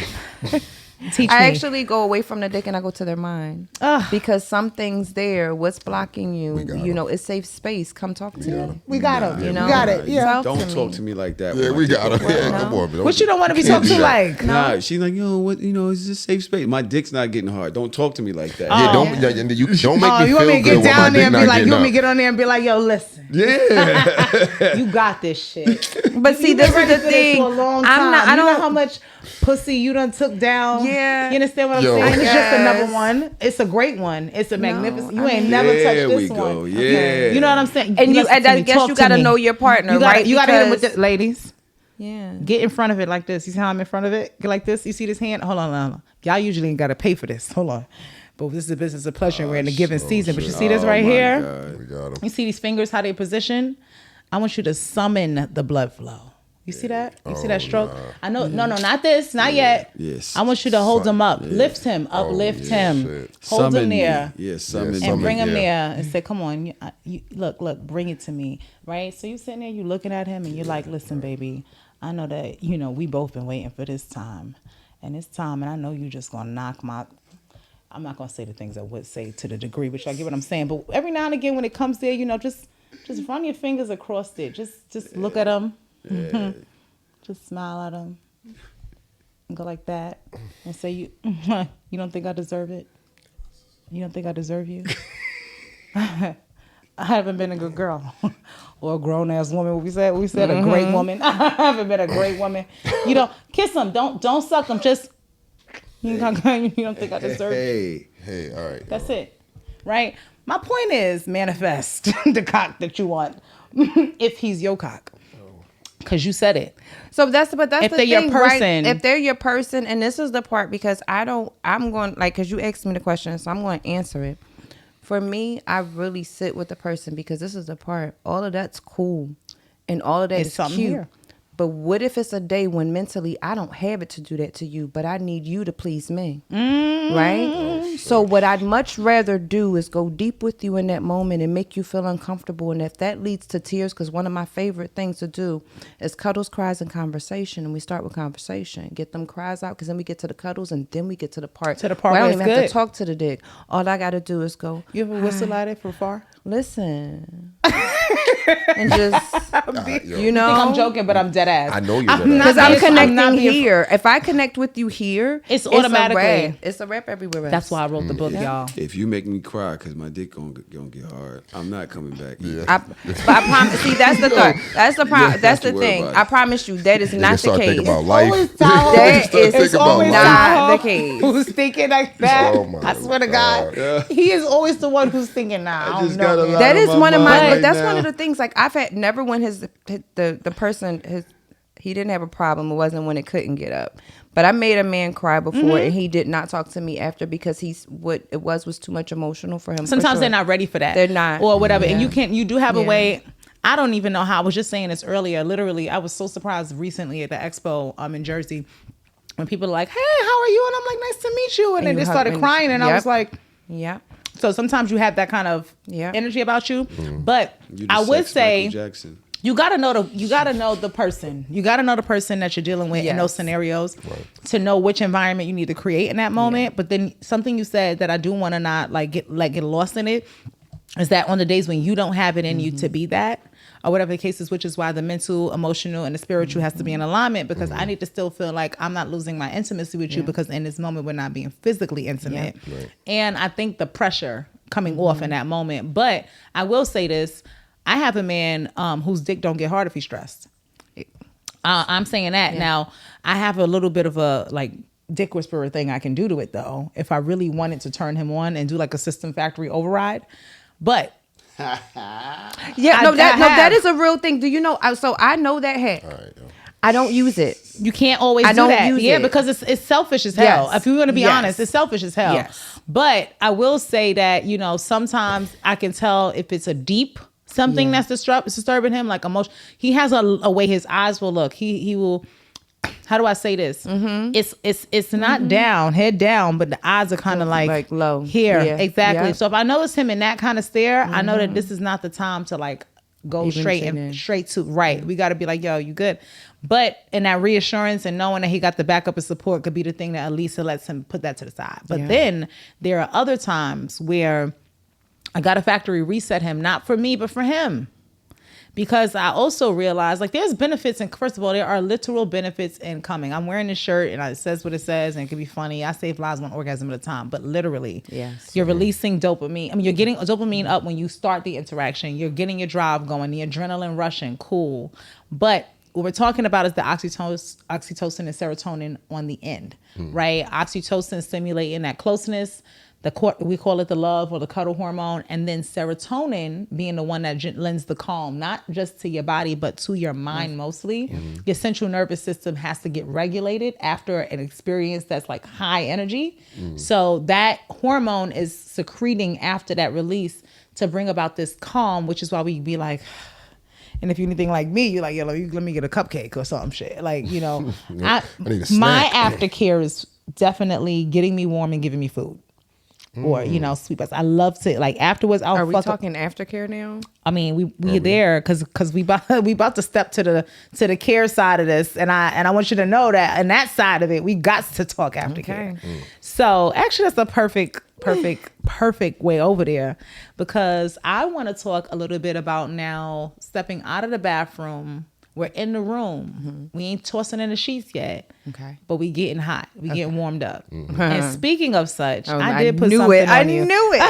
Teach I me. actually go away from the dick and I go to their mind. Because some things there, what's blocking you, you know, it's safe space. Come talk to me. We got him. You know? We got it. Yeah. Don't talk to me like that. Yeah, we got him. Yeah, come on, man. What you don't want to be talked to like? Nah, she's like, yo, what? You know, it's just safe space. My dick's not getting hard. Don't talk to me like that. Yeah, don't make me You feel want me to good get down when my there dick and be not like, getting you want me up. to get on there and be like, yo, listen, Yeah. you got this shit. But see, You this been is ready the for this thing. for a long I'm time. not. I You know don't. how much pussy you done took down. Yeah. You understand what I'm Yo. saying? It's just Yes. another one. It's a great one. It's a magnificent. You I ain't mean- never touched There we this go. one. Yeah. You know what I'm saying? And you, listen and to I me. guess Talk you to got to me. know your partner, You gotta, right? You got to hit him with Because- the ladies. Yeah. Get in front of it like this. You see how I'm in front of it? Get like this. You see this hand? Hold on. Y'all usually ain't got to pay for this. Hold on. But this is a business of pleasure. We're in the giving season. But you see this right my here? God. We got him. You see these fingers, how they position? I want you to summon the blood flow. You see that? You see that stroke? I know. No, not this. Not yet. Yes. I want you to hold him up. Lift him. Uplift him. shit. Hold Summon him me. there. Yeah, summon And me. bring him yeah. there and say, come on, you look, bring it to me. Right? So you sitting there, you looking at him and you're like, listen, baby, I know that, we both been waiting for this time. And it's time, and I know you just gonna knock I'm not gonna say the things I would say to the degree, but y'all get what I'm saying. But every now and again when it comes there, just run your fingers across it. Just look at him. Just smile at him. And go like that. And say, you don't think I deserve it? You don't think I deserve you? I haven't been a good girl. Or a grown-ass woman. What we said a great woman. I haven't been a great woman. Kiss him. Don't suck him. Just, you don't think I deserve you? Hey, all right. That's it. Right? My point is manifest the cock that you want. If he's your cock. Because you said it. So that's If the they're thing, your person. right? If they're your person, and this is the part because I'm going, like, because you asked me the question, so I'm going to answer it. For me, I really sit with the person because this is the part. All of that's cool, and all of that It's is something cute. here. But what if it's a day when mentally I don't have it to do that to you, but I need you to please me, right? So what I'd much rather do is go deep with you in that moment and make you feel uncomfortable. And if that leads to tears, because one of my favorite things to do is cuddles, cries, and conversation. And we start with conversation, get them cries out, because then we get to the cuddles, and then we get to the part To the where part I where don't it's even have good. to talk to the dick. All I got to do is go, You ever whistle at it from far? listen, and just, Yo. you know. I think I'm joking, but I'm dead ass. I know you're I'm dead not Because I'm being- connecting not being- here. If I connect with you here, It's a automatically- wrap. It's a wrap everywhere else. That's why I wrote the book, y'all. If you make me cry because my dick gonna get hard, I'm not coming back. Yeah. But I promise. See, that's the thought. That's the You don't problem. have That's to the worry thing. about it. I promise you that is They not the start thinking case. about life. That is Think about always life. not the case. Who's thinking like that? Oh, my I swear to God. He is always the one who's thinking, nah, I just don't got a know. lot That on is my one of my. mind But that's right one of now. the things. Like I've had never when the person he didn't have a problem. It wasn't when it couldn't get up. But I made a man cry before, and he did not talk to me after because what it was too much emotional for him. for Sometimes sure. they're not ready for that. They're not. Or whatever. And Yeah. you do have a Yeah. way. I don't even know how. I was just saying this earlier. Literally, I was so surprised recently at the expo in Jersey when people are like, hey, how are you? And I'm like, nice to meet you. And then you they hug- started and- crying. And I Yep. was like, Yeah. so sometimes you have that kind of Yeah. energy about you. But You the I would sex say Michael Jackson. you gotta know the person. You gotta know the person that you're dealing with in those Yes. scenarios to know which environment you need to create in that moment. But then something you said that I do want to not get lost in it is that on the days when you don't have it in you to be that or whatever the case is, which is why the mental, emotional, and the spiritual has to be in alignment because I need to still feel like I'm not losing my intimacy with you because in this moment we're not being physically intimate. Yeah. Right. And I think the pressure coming off in that moment. But I will say this. I have a man whose dick don't get hard if he's stressed. I'm saying that. Now, I have a little bit of a dick whisperer thing I can do to it though. If I really wanted to turn him on and do like a system factory override. But Yeah, I that have. is a real thing. Do you know? So I know that hack. All right, yo. I don't use it. you can't always I do don't that. use Yeah, it. because it's selfish as hell. Yes. If you want to be Yes. honest, it's selfish as hell. Yes. But I will say that, sometimes I can tell if it's a deep something that's disturbing him, like emotion. He has a way his eyes will look. He will. How do I say this? It's not down, head down, but the eyes are kind of like low. here. Yeah. Exactly. Yeah. So if I notice him in that kind of stare, I know that this is not the time to go Even straight to right. We got to be like, yo, you good? But in that reassurance and knowing that he got the backup and support could be the thing that at least lets him put that to the side. But then there are other times where I got a factory reset him, not for me, but for him. Because I also realized, like, there's benefits, and first of all, there are literal benefits in coming. I'm wearing this shirt, and it says what it says, and it can be funny. I save lives one orgasm at a time, but literally, you're releasing dopamine. I mean, you're getting dopamine up when you start the interaction. You're getting your drive going, the adrenaline rushing, cool. But what we're talking about is the oxytocin and serotonin on the end, right? Oxytocin stimulating that closeness. We call it the love or the cuddle hormone. And then serotonin being the one that lends the calm, not just to your body, but to your mind mostly. Your central nervous system has to get regulated after an experience that's like high energy. So that hormone is secreting after that release to bring about this calm, which is why we be like... And if you're anything like me, you're like, yo, let me get a cupcake or some shit. Like, you know, I need a snack. My aftercare is definitely getting me warm and giving me food. Or, you know, sweet butts. I love to, like, afterwards, Are we talking aftercare now? I mean, we there because we about to step to the care side of this, and I want you to know that in that side of it, we got to talk aftercare. Okay. So actually, that's a perfect way over there, because I want to talk a little bit about now stepping out of the bathroom. We're in the room. We ain't tossing in the sheets yet. Okay. But we getting hot. We getting warmed up. And speaking of such, I did put something on you. I knew it.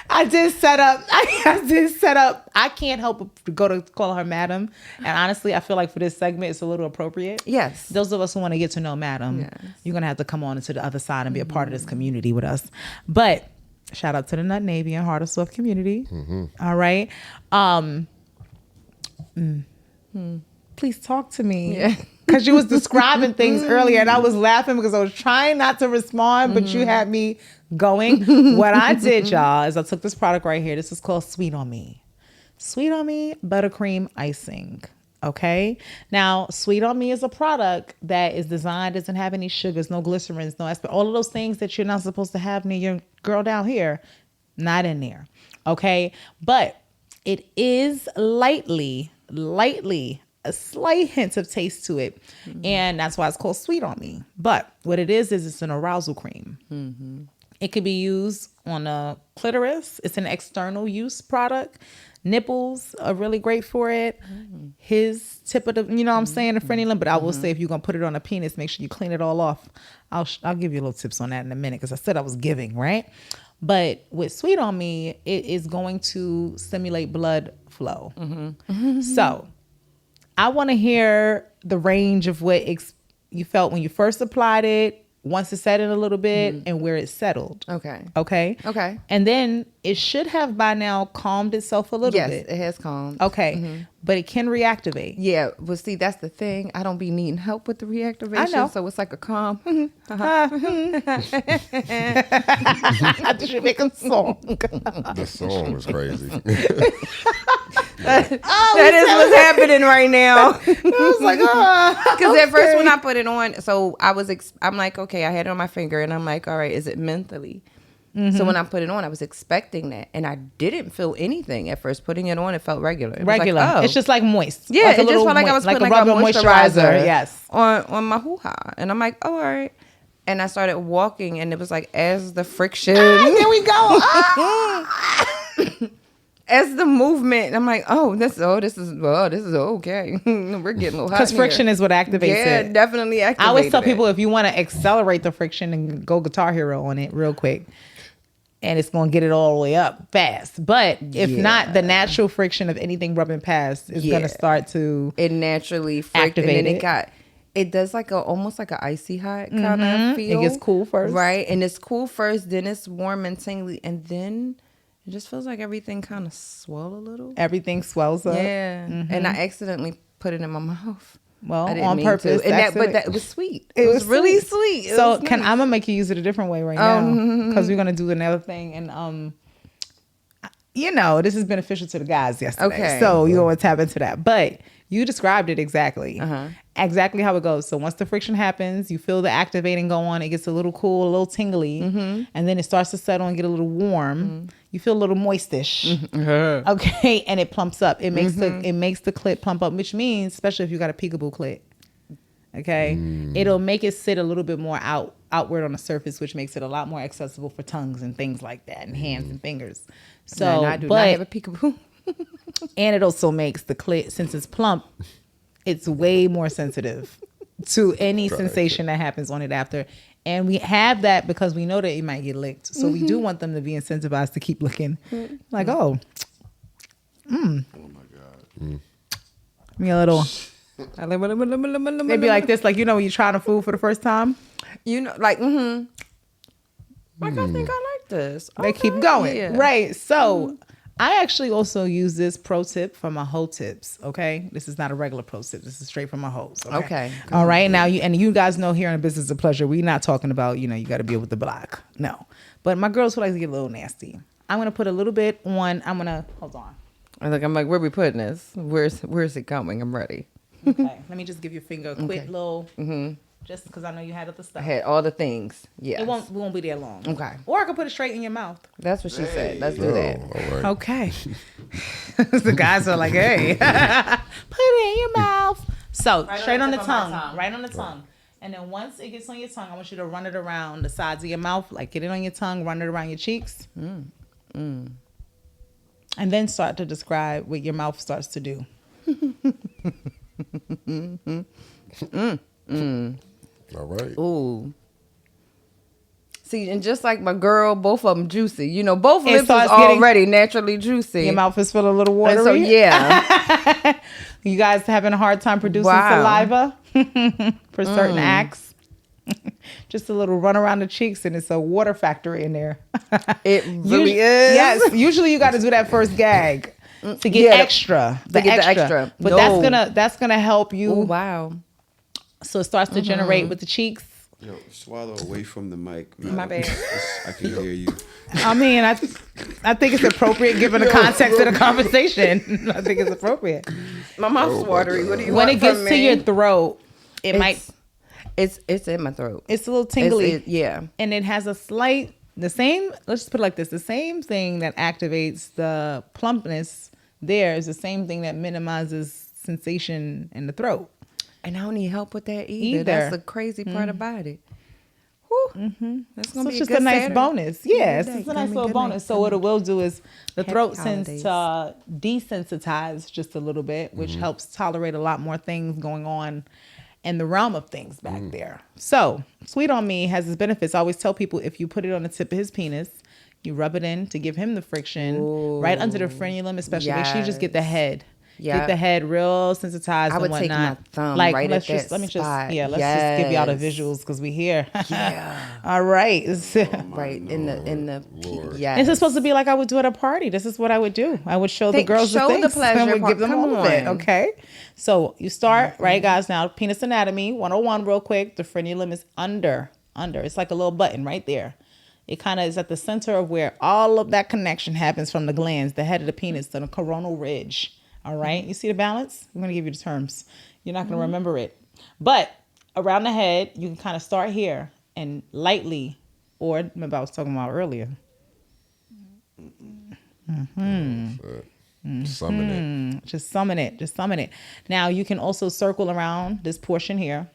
I did set up. I can't help but go to call her madam. And honestly, I feel like for this segment, it's a little appropriate. Yes. Those of us who want to get to know madam, you're going to have to come on into the other side and be a part of this community with us. But shout out to the Nut Navy and Heart of Swift community. All right. Please talk to me, because you was describing things earlier and I was laughing because I was trying not to respond, but you had me going. What I did, y'all, is I took this product right here. This is called Sweet on Me buttercream icing. Okay, now Sweet on Me is a product that is designed, doesn't have any sugars, no glycerins, no aspirin, all of those things that you're not supposed to have near your girl down here, not in there. Okay, but it is lightly a slight hint of taste to it. And that's why it's called Sweet on Me. But what it is it's an arousal cream. It could be used on a clitoris. It's an external use product. Nipples are really great for it. His tip of the, you know what I'm saying, the friendly limb. But I will say, if you're going to put it on a penis, make sure you clean it all off. I'll give you little tips on that in a minute, because I said I was giving, right? But with Sweet on Me, it is going to stimulate blood flow. So I want to hear the range of what you felt when you first applied it, once it set in a little bit, and where it settled. Okay. And then it should have by now calmed itself a little bit. Yes, it has calmed. Okay. But it can reactivate. Yeah, well, see, that's the thing. I don't be needing help with the reactivation. I know. So it's like a calm. I should make a song. The song was crazy. That is what's happening right now. I was like, because at first when I put it on, so I'm like, okay, I had it on my finger, and I'm like, all right, is it mentally? So when I put it on, I was expecting that, and I didn't feel anything at first. Putting it on, it felt regular. It was like, oh. It's just like moist. Yeah, like it just felt like I was putting like a moisturizer yes, on my hoo-ha. And I'm like, oh, all right. And I started walking, and it was like, as the friction. There we go. As the movement, I'm like, this is okay. We're getting a little hot. Because friction is what activates it. Yeah, definitely activates it. I always tell people, if you want to accelerate the friction, and go Guitar Hero on it real quick, and it's going to get it all the way up fast. But if not, the natural friction of anything rubbing past is going to start to it naturally activate it. It does like almost like an icy hot kind of feel. It gets cool first, right? And it's cool first, then it's warm and tingly, and then it just feels like everything kind of swell a little. Everything swells up. Yeah. And I accidentally put it in my mouth. Well, on purpose. But it was sweet. It was really sweet. So I'm gonna make you use it a different way right now, because we're gonna do another thing, and this is beneficial to the guys yesterday. Okay. So you want to tap into that, but you described it exactly, exactly how it goes. So once the friction happens, you feel the activating go on. It gets a little cool, a little tingly, and then it starts to settle and get a little warm. You feel a little moistish, okay, and it plumps up. It makes the clit plump up, which means, especially if you got a peekaboo clit, okay, it'll make it sit a little bit more outward on the surface, which makes it a lot more accessible for tongues and things like that, and hands and fingers. So, I do not have a peekaboo. And it also makes the clit, since it's plump, it's way more sensitive to any sensation that happens on it after. And we have that because we know that it might get licked. So we do want them to be incentivized to keep licking. Like, oh my God. Me a little. They'd be like this, like, you know, when you're trying a food for the first time. You know, like, like, I think I like this. They keep going. Yeah. Right. So I actually also use this pro tip from my Haute tips. Okay. This is not a regular pro tip. This is straight from my Haute. Okay. All right. Now you guys know here in Business of Pleasure, we're not talking about, you know, you got to be with the block. No. But my girls would like to get a little nasty. I'm going to put a little bit on. Hold on. I'm like, where are we putting this? Where's it going? I'm ready. Okay. Let me just give your finger a quick little, just because I know you had other stuff. I had all the things. Yeah. We won't be there long. Okay. Or I could put it straight in your mouth. That's what she said. Let's do that. All right. Okay. The guys are like, hey, put it in your mouth. So straight on the tongue. Right on the tongue. And then once it gets on your tongue, I want you to run it around the sides of your mouth. Like get it on your tongue, run it around your cheeks. And then start to describe what your mouth starts to do. All right. Ooh. See, and just like my girl, both of them juicy. You know, both lips is starts already naturally juicy. Your mouth is feeling a little watery. And so, yeah. You guys having a hard time producing saliva for certain acts? Just a little run around the cheeks, and it's a water factory in there. It really is. Yes. Usually you got to do that first gag to get extra. The extra. But that's gonna help you. Oh, wow. So it starts to generate with the cheeks. Yo, swallow away from the mic. My bad. I can hear you. I mean, I think it's appropriate given the context of the conversation. I think it's appropriate. My mouth's watery. What do you when want it gets from to me? your throat, It's in my throat. It's a little tingly. Yeah. And it has let's just put it like this. The same thing that activates the plumpness there is the same thing that minimizes sensation in the throat. And I don't need help with that either. That's the crazy part about it. That's gonna be just a good nice Saturday. bonus. Yeah, it's Good just day. a nice Good little night. bonus. So what it will do is the throat Happy tends to desensitize just a little bit, which helps tolerate a lot more things going on in the realm of things back there. So Sweet on Me has its benefits. I always tell people if you put it on the tip of his penis, you rub it in to give him the friction right under the frenulum, especially. Make sure you just get the head. Yeah. Get the head real sensitized I would and whatnot. take my thumb right let's at just, that let me just spot. let's just give y'all the visuals because we here. All right. Right in the Lord. yeah. This is supposed to be like I would do at a party. This is what I would do. I would show the girls the things pleasure and would part. give them Come all of it. on. Okay. So you start, right, guys? Now, penis anatomy 101 real quick. The frenulum is under. It's like a little button right there. It kind of is at the center of where all of that connection happens from the glands, the head of the penis to the coronal ridge. All right. You see the balance? I'm going to give you the terms. You're not going to remember it. But around the head, you can kind of start here and lightly, or remember I was talking about earlier. Summon it. Just summon it. Now you can also circle around this portion here.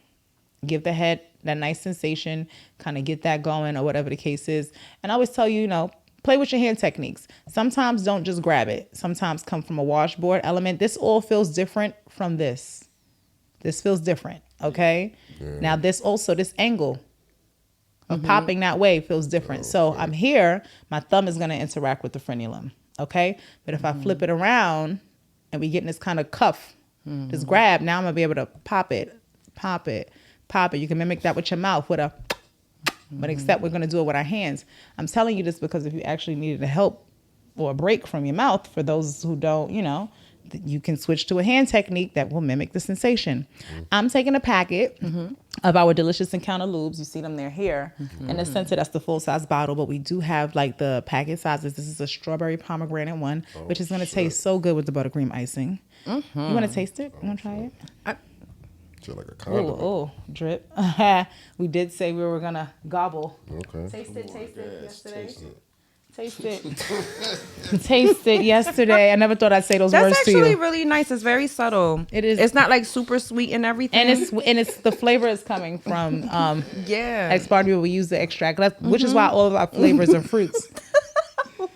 Give the head that nice sensation, kind of get that going or whatever the case is. And I always tell you, play with your hand techniques. Sometimes don't just grab it. Sometimes come from a washboard element. This all feels different from this. This feels different, okay? Yeah. Now this angle of popping that way feels different. So I'm here, my thumb is going to interact with the frenulum, okay? But if I flip it around and we get in this kind of cuff, this grab, now I'm going to be able to pop it. You can mimic that with your mouth with a... But except we're going to do it with our hands. I'm telling you this because if you actually needed a help or a break from your mouth, for those who don't, you can switch to a hand technique that will mimic the sensation. I'm taking a packet of our Delicious Encounter lubes. You see them, they're here. In the center, that's the full-size bottle, but we do have like the packet sizes. This is a strawberry pomegranate one, which is going to taste so good with the buttercream icing. You want to taste it? You want to try it? Shit like a condom. Oh, drip. We did say we were gonna gobble. Okay. Taste it yesterday. Taste it. Taste it. Taste it yesterday. I never thought I'd say those That's words to actually you. really nice. It's very subtle. It is. It's not like super sweet and everything. And it's the flavor is coming from yeah. ex part people we use the extract, which is why all of our flavors are fruits.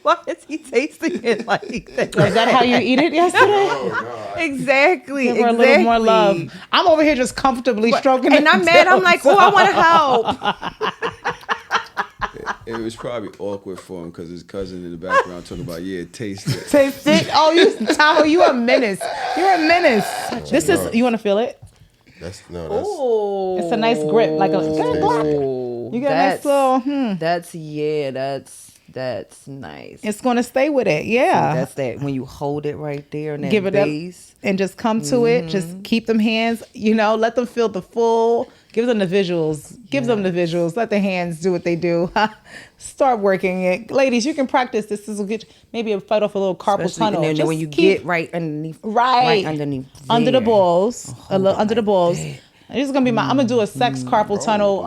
Why is he tasting it like that? Is that how you eat it yesterday? Oh, no. Exactly. Give her a little more love. I'm over here just comfortably stroking it. And I'm mad. I'm like, oh, I want to help. It was probably awkward for him because his cousin in the background talking about, taste it. Taste it. Oh, Tahoe, you a menace. You're a menace. This is, you want to feel it? That's Oh, It's a nice grip, like a. oh, You get a nice little. That's nice. It's gonna stay with it, yeah. That's that when you hold it right there in that Give it base. up and just come to it. Just keep them hands. Let them feel the full. Give them the visuals. Give them the visuals. Let the hands do what they do. Start working it, ladies. You can practice. This is a good. Maybe fight off a little carpal Especially, tunnel. and then Just when you keep- get right underneath, right underneath, under the there. balls, a little under the balls. that. This is gonna be I'm gonna do a sex carpal tunnel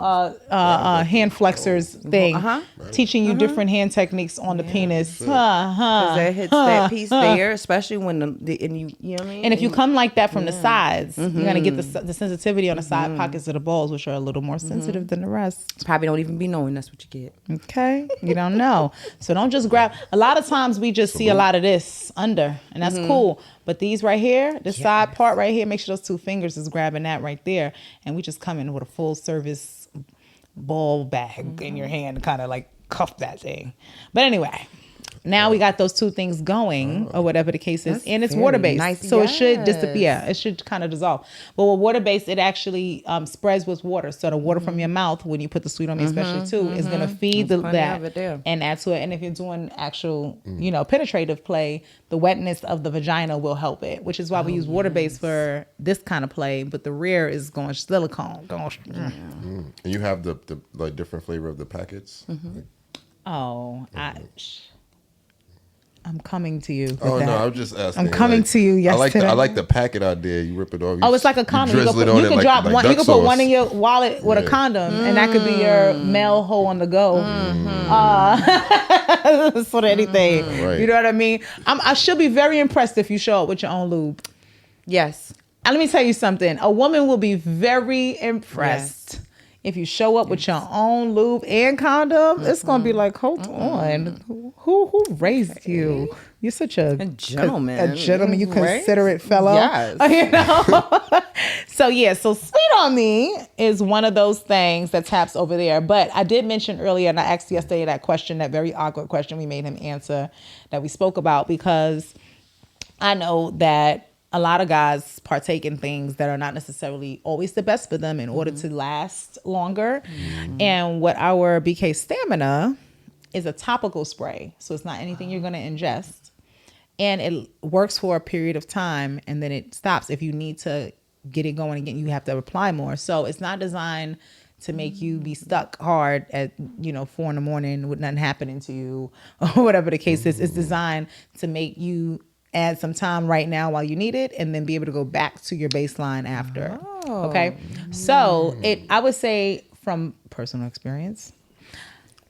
hand flexors thing, teaching you different hand techniques on the penis. 'Cause that hits that piece there, especially when and you know what I mean. And if you come like that from the sides, you're gonna get the sensitivity on the side pockets of the balls, which are a little more sensitive than the rest. probably don't even be knowing that's what you get. Okay, you don't know, so don't just grab. A lot of times we just see a lot of this under, and that's cool. But these right here, the side part right here, make sure those two fingers is grabbing that right there, and we just come in with a full service ball bag in your hand, kind of like cuff that thing. But anyway. Now we got those two things going, or whatever the case is, That's and it's very water based, nice. so it should Yes. disappear. It should kind of dissolve. But with water based, it actually spreads with water. So the water from your mouth, when you put the sweet on me, especially too, is gonna feed There's plenty of it that there. and add to it. And if you're doing actual, penetrative play, the wetness of the vagina will help it. Which is why we use water based for this kind of play. But the rear is going silicone. And you have the like different flavor of the packets. Oh, I'm coming to you. With Oh that. no, I'm just asking. I'm coming to you yesterday. I like the packet idea. You rip it off. Oh, it's like a condom. You drizzle it can, on you it can like- drop like one. You duck can put one sauce. in your wallet with a condom, and that could be your male hole on the go. For anything, Right. you know what I mean. I should be very impressed if you show up with your own lube. Yes. And let me tell you something. A woman will be very impressed if you show up with your own lube and condom. It's gonna be like, hold on, who raised you? You're such a gentleman. A gentleman, you Right? considerate fellow. Yes. You know. So Sweet on Me is one of those things that taps over there. But I did mention earlier, and I asked yesterday that question, that very awkward question we made him answer, that we spoke about, because I know that a lot of guys partake in things that are not necessarily always the best for them in order to last longer. And what our BK Stamina is a topical spray. So it's not anything you're going to ingest. And it works for a period of time, and then it stops. If you need to get it going again, you have to apply more. So it's not designed to make you be stuck hard at 4 a.m. with nothing happening to you, or whatever the case is. It's designed to make you add some time right now while you need it, and then be able to go back to your baseline after. Okay. So I would say, from personal experience,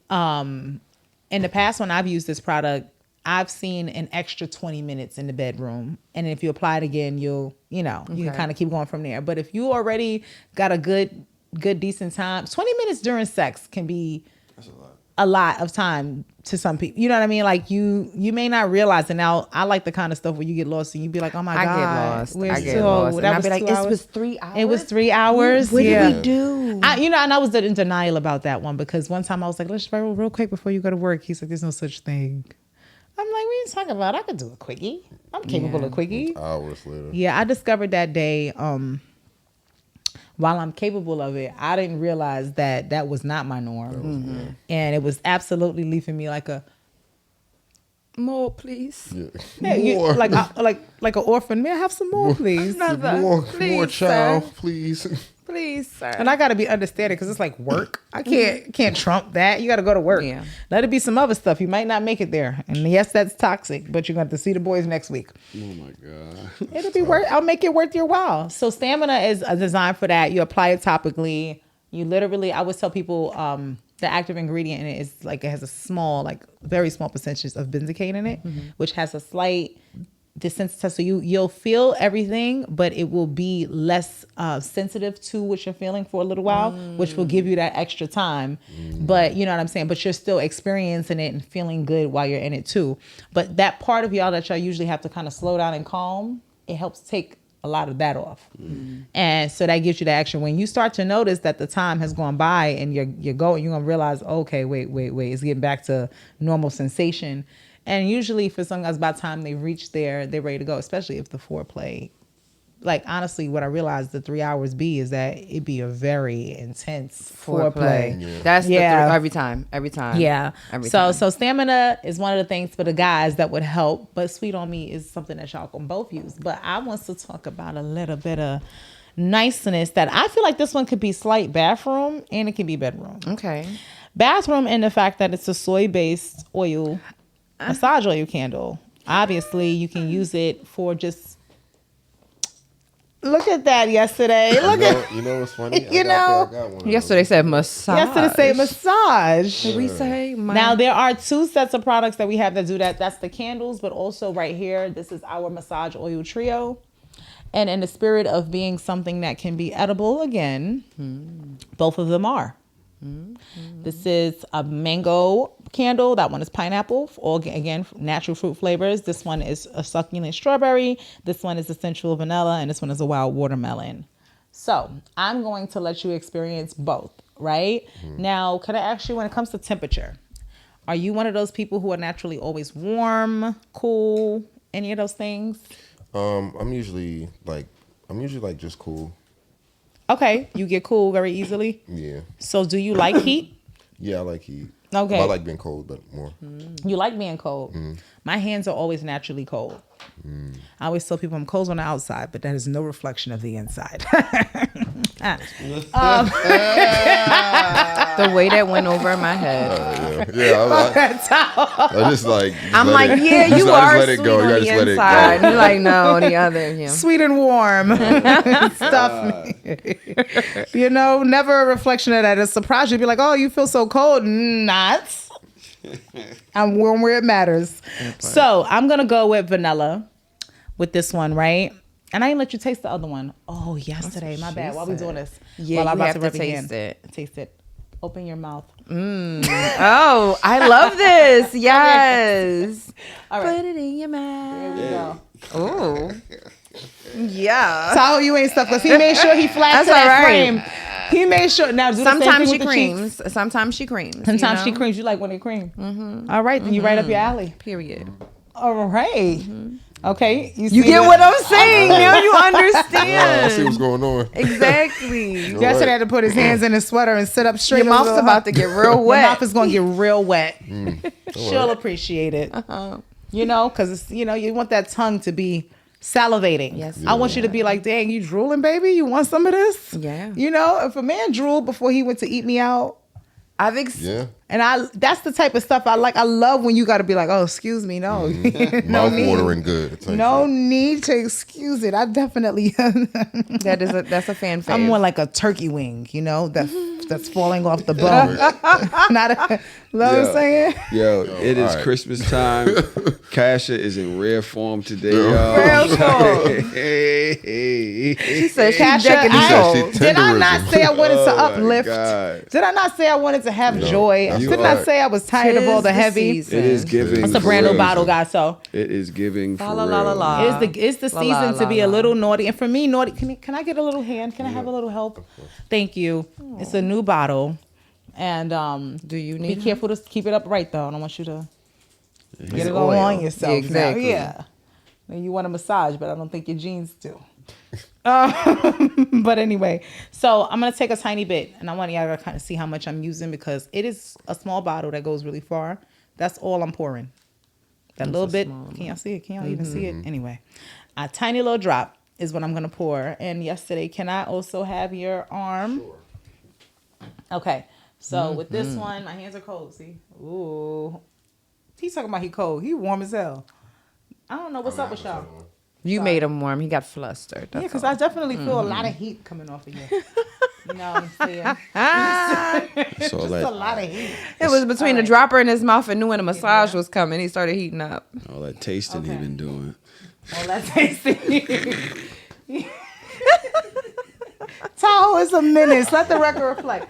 in the past when I've used this product, I've seen an extra 20 minutes in the bedroom. And if you apply it again, you can kind of keep going from there. But if you already got a good, decent time, 20 minutes during sex can be a lot of time to some people. You know what I mean? Like you may not realize it. Now, I like the kind of stuff where you get lost and you be like, oh my God. I get lost. We're I get so- lost. that And I'd was be like, 2 it hours? was 3 hours? It was 3 hours. What yeah. did we do? And I was in denial about that one, because one time I was like, let's try real quick before you go to work. He's like, there's no such thing. I'm like, what are you talking about? I could do a quickie. I'm capable of quickie. Hours later. Yeah, I discovered that day, while I'm capable of it, I didn't realize that was not my norm. And it was absolutely leaving me like a, More, please. yeah, More. like an orphan. May I have some more, please? Another. More Please, child, sir. please. Please, sir. And I gotta be understanding because it's like work. I can't trump that. You gotta go to work. Yeah. Let it be some other stuff. You might not make it there. And yes, that's toxic, but you're gonna have to see the boys next week. Oh my God. It'll be worth. I'll make it worth your while. So stamina is designed for that. You apply it topically. You literally, I always tell people, the active ingredient in it is like it has a small, like very small percentage of benzocaine in it, which has a slight desensitize. So you'll feel everything, but it will be less sensitive to what you're feeling for a little while, which will give you that extra time. But you know what I'm saying? But you're still experiencing it and feeling good while you're in it too. But that part of y'all that y'all usually have to kind of slow down and calm, it helps take a lot of that off. And so that gives you the action. When you start to notice that the time has gone by and you're going, you're gonna realize, okay, wait, it's getting back to normal sensation. And usually for some guys, by the time they reach there, they're ready to go, especially if the foreplay, like honestly, what I realized the 3 hours be is that it'd be a very intense foreplay. Yeah. That's every time. Yeah. Every so time. so stamina is one of the things for the guys that would help, but Sweet on Me is something that y'all can both use. But I want to talk about a little bit of niceness that I feel like this one could be slight bathroom and it can be bedroom. Okay. Bathroom in the fact that it's a soy-based oil, massage oil candle. Obviously, you can use it for just. Look at that yesterday. You know what's funny? You know, I got one of Yesterday said massage. yesterday say massage. Did we say Now there are 2 sets of products that we have that do that. That's the candles, but also right here, this is our massage oil trio. And in the spirit of being something that can be edible again, both of them are. This is a mango candle. That one is pineapple. All again, natural fruit flavors. This one is a succulent strawberry. This one is a sensual vanilla, and this one is a wild watermelon. So I'm going to let you experience both. Right now, can I ask you, when it comes to temperature, are you one of those people who are naturally always warm, cool, any of those things? I'm usually like just cool. Okay, you get cool very easily. Yeah. So do you like heat? Yeah, I like heat. Okay. I like being cold, but more. You like being cold. My hands are always naturally cold. I always tell people I'm cold on the outside, but that is no reflection of the inside. The way that went over my head. I just like. I'm like, yeah, you are sweet on the inside. And you're like, no, the other. Yeah. Sweet and warm. Stuff me. You know, never a reflection of that. A surprise. You'd be like, oh, you feel so cold. Not. I'm warm where it matters. So I'm going to go with vanilla with this one, right? And I didn't let you taste the other one. Oh, yesterday. My bad. Why are we doing this? Yeah, While I'm you about have to to rub taste it. Taste it. Open your mouth. Oh, I love this. Yes. All right. Put it in your mouth. Here we go. Oh. Yeah. Tahoe, you ain't stuff because he made sure he flashed That's that all right. frame. He made sure. Now, do Sometimes the she same thing with the cheeks. creams. Sometimes she creams. Sometimes you she know? creams. You like when they cream. All right, then you right up your alley. Period. All right. Okay. You get what I'm saying. Now you understand. I see what's going on. Exactly. Yesterday had to put his hands in his sweater and sit up straight. Your mouth's about to get real wet. Your mouth is going to get real wet. She'll appreciate it. You know, because you want that tongue to be salivating. Yes, I want you to be like, dang, you drooling, baby? You want some of this? Yeah. You know, if a man drooled before he went to eat me out, Yeah. and that's the type of stuff I like. I love when you got to be like, oh, excuse me, no. No Mouth watering good. No need to excuse it. I definitely. That's a fan fave. I'm more like a turkey wing, that's falling off the bone. Not a, you know what I'm saying? Yo, it is all right. Christmas time. Kasha is in rare form today, Rare y'all. form. Hey. She said she's Kasha, decking these said she hoes. Did I not say I wanted to Oh, my uplift? God. Did I not say I wanted to have joy? that's Didn't right. I say I was tired of all the heavy? season. It is giving. It's a for brand new real. bottle, guys. So It is giving for La, la, la, real. la, la. it's the La, season la, to be la, a la. little naughty. And for me, naughty. Can I get a little hand? Can I have a little help? Thank you. It's a new bottle, and Do you be need careful to keep it upright though. I don't want you to get it all oil. on yourself. Yeah, exactly. Now. Yeah. Now, you want a massage, but I don't think your jeans do. But anyway, so I'm gonna take a tiny bit, and I want y'all to kind of see how much I'm using because it is a small bottle that goes really far. That's all I'm pouring. That little bit. Can y'all see it? Can y'all even see it? Anyway, a tiny little drop. is what I'm going to pour. And yesterday, can I also have your arm? Sure. Okay. So with this one, my hands are cold. See? Ooh. He's talking about he cold. He warm as hell. I don't know what's up with y'all. You made him warm. He got flustered. Yeah, because I definitely feel a lot of heat coming off of you. You know what I'm saying? So Just like a lot of heat. It was between the dropper in his mouth and knew when the massage was coming. He started heating up. all that tasting he Okay. been doing. Well, that's tasty. Tahoe is a menace. Let the record reflect.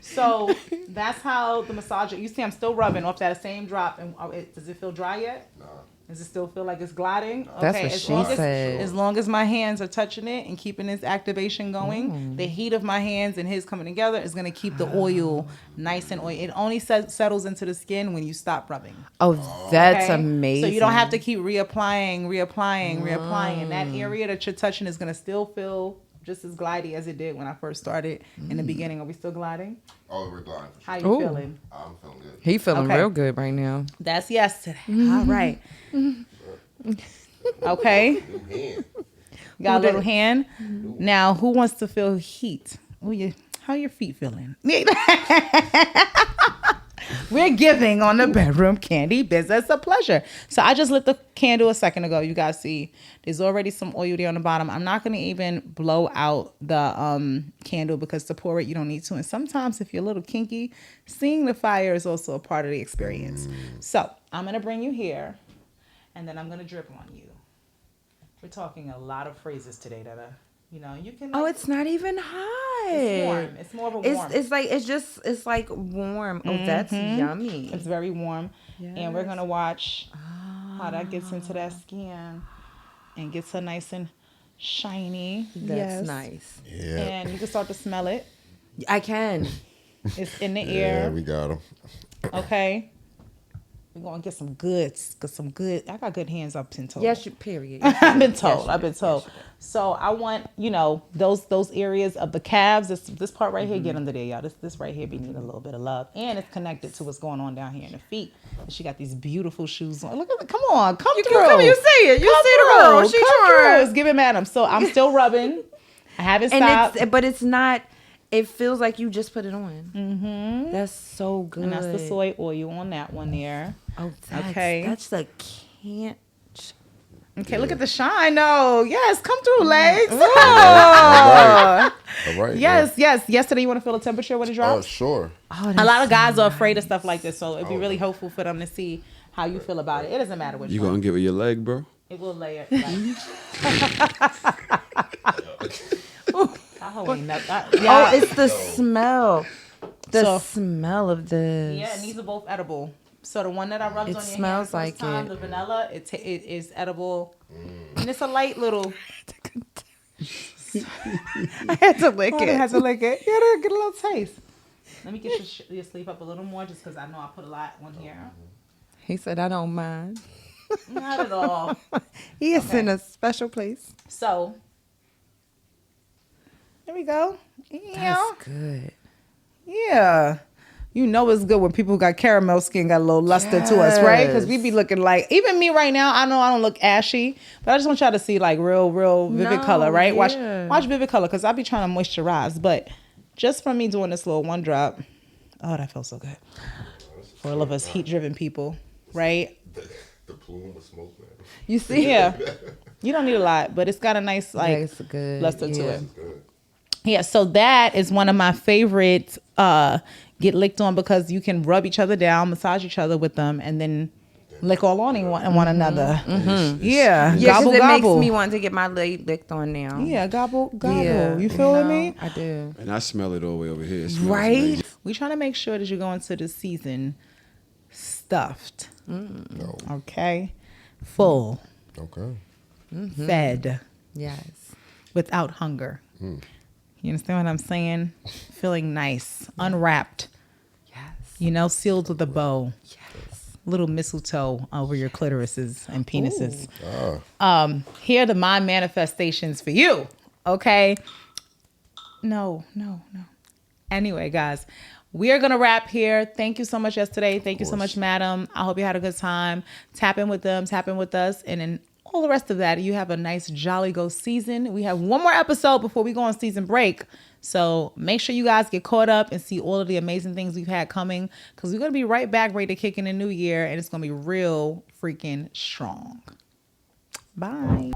So that's how the massager. You see, I'm still rubbing off that same drop. And does it feel dry yet? Nah. Does it still feel like it's gliding? That's Okay, what as she long as, said. As long as my hands are touching it and keeping this activation going, the heat of my hands and his coming together is going to keep the oil nice and oily. It only settles into the skin when you stop rubbing. Oh, that's Okay? amazing. So you don't have to keep reapplying. And that area that you're touching is going to still feel just as glidey as it did when I first started in the beginning. Are we still gliding? Oh, we're gliding for How sure. you Ooh. feeling? I'm feeling good. He feeling Okay. real good right now. That's yesterday. All right. Okay. New hand. Got a little hand. Now, who wants to feel heat? How your feet feeling? We're giving on the Bedroom Kandi business a pleasure. So I just lit the candle a second ago. You guys see there's already some oil there on the bottom. I'm not going to even blow out the candle because to pour it, you don't need to. And sometimes if you're a little kinky, seeing the fire is also a part of the experience. So I'm going to bring you here and then I'm going to drip on you. We're talking a lot of phrases today that are, you can. Oh, it's not even hot. It's warm. It's more of a warm. It's like warm. Oh, that's yummy. It's very warm. And we're going to watch how that gets into that skin and gets her nice and shiny. That's nice. Yeah. And you can start to smell it. I can. It's in the Yeah, air. we got him. Okay. We're going to get some goods. I got good hands up been told. Yes, period. I've been told. So I want, those areas of the calves, this part right here, get under there, y'all. This right here be needing a little bit of love. And it's connected to what's going on down here in the feet. And she got these beautiful shoes on. Look at it. Come on. Come through. You see it. You see the girl. She trying. It's giving madam. So I'm still rubbing. I haven't stopped. But it's not. It feels like you just put it on. Mm-hmm. That's so good. And that's the soy oil on that one there. Oh, okay. That's the can't. Okay, look at the shine. No, yes, come through, legs. All right. Yes. Yesterday, you want to feel the temperature when it Oh, drops? sure. Oh, A lot of guys are afraid of stuff like this, so it'd be really helpful for them to see how you feel about it. It doesn't matter which You one. gonna give it your leg, bro? It will lay it. it's the smell. The smell of this. Yeah, and these are both edible. So the one that I rubbed It on your smells hand first like time, it. the vanilla, it is edible. And it's a light little. I had to lick I had to lick it. Yeah, get a little taste. Let me get your sleeve up a little more just because I know I put a lot on here. He said, I don't mind. Not at all. He is in a special place. So, there we go. Yeah. That's good. Yeah. You know it's good when people who got caramel skin got a little luster to us, right? Because we be looking like, even me right now, I know I don't look ashy, but I just want y'all to see like real vivid color, right? Yeah. Watch vivid color because I be trying to moisturize, but just from me doing this little one drop, oh, that feels so good. For all of us heat-driven people, right? The plume of smoke, man. You see? Yeah. You don't need a lot, but it's got a nice like it's good. luster to it. Good. Yeah, so that is one of my favorite get licked on because you can rub each other down, massage each other with them, and then lick all on one another. Mm-hmm. Yeah, Yeah, gobble, because it gobble. makes me want to get my leg licked on now. Yeah, gobble, gobble. Yeah, You feeling know, me? I do. And I smell it all the way over here. It smells Right? amazing. We trying to make sure that you go into the season stuffed. No. Okay, full, Okay. fed, Yes. without hunger. You understand what I'm saying? Feeling nice, unwrapped. Yes. Sealed with a bow. Yes. Little mistletoe over your clitorises and penises. Ah. Here are my manifestations for you. Okay. No. Anyway, guys, we are going to wrap here. Thank you so much yesterday. Thank you so much, madam. I hope you had a good time. Tap in with them, tap in with us. And then all the rest of that. You have a nice jolly go season. We have one more episode before we go on season break. So make sure you guys get caught up and see all of the amazing things we've had coming, because we're going to be right back ready to kick in the new year, and it's going to be real freaking strong. Bye.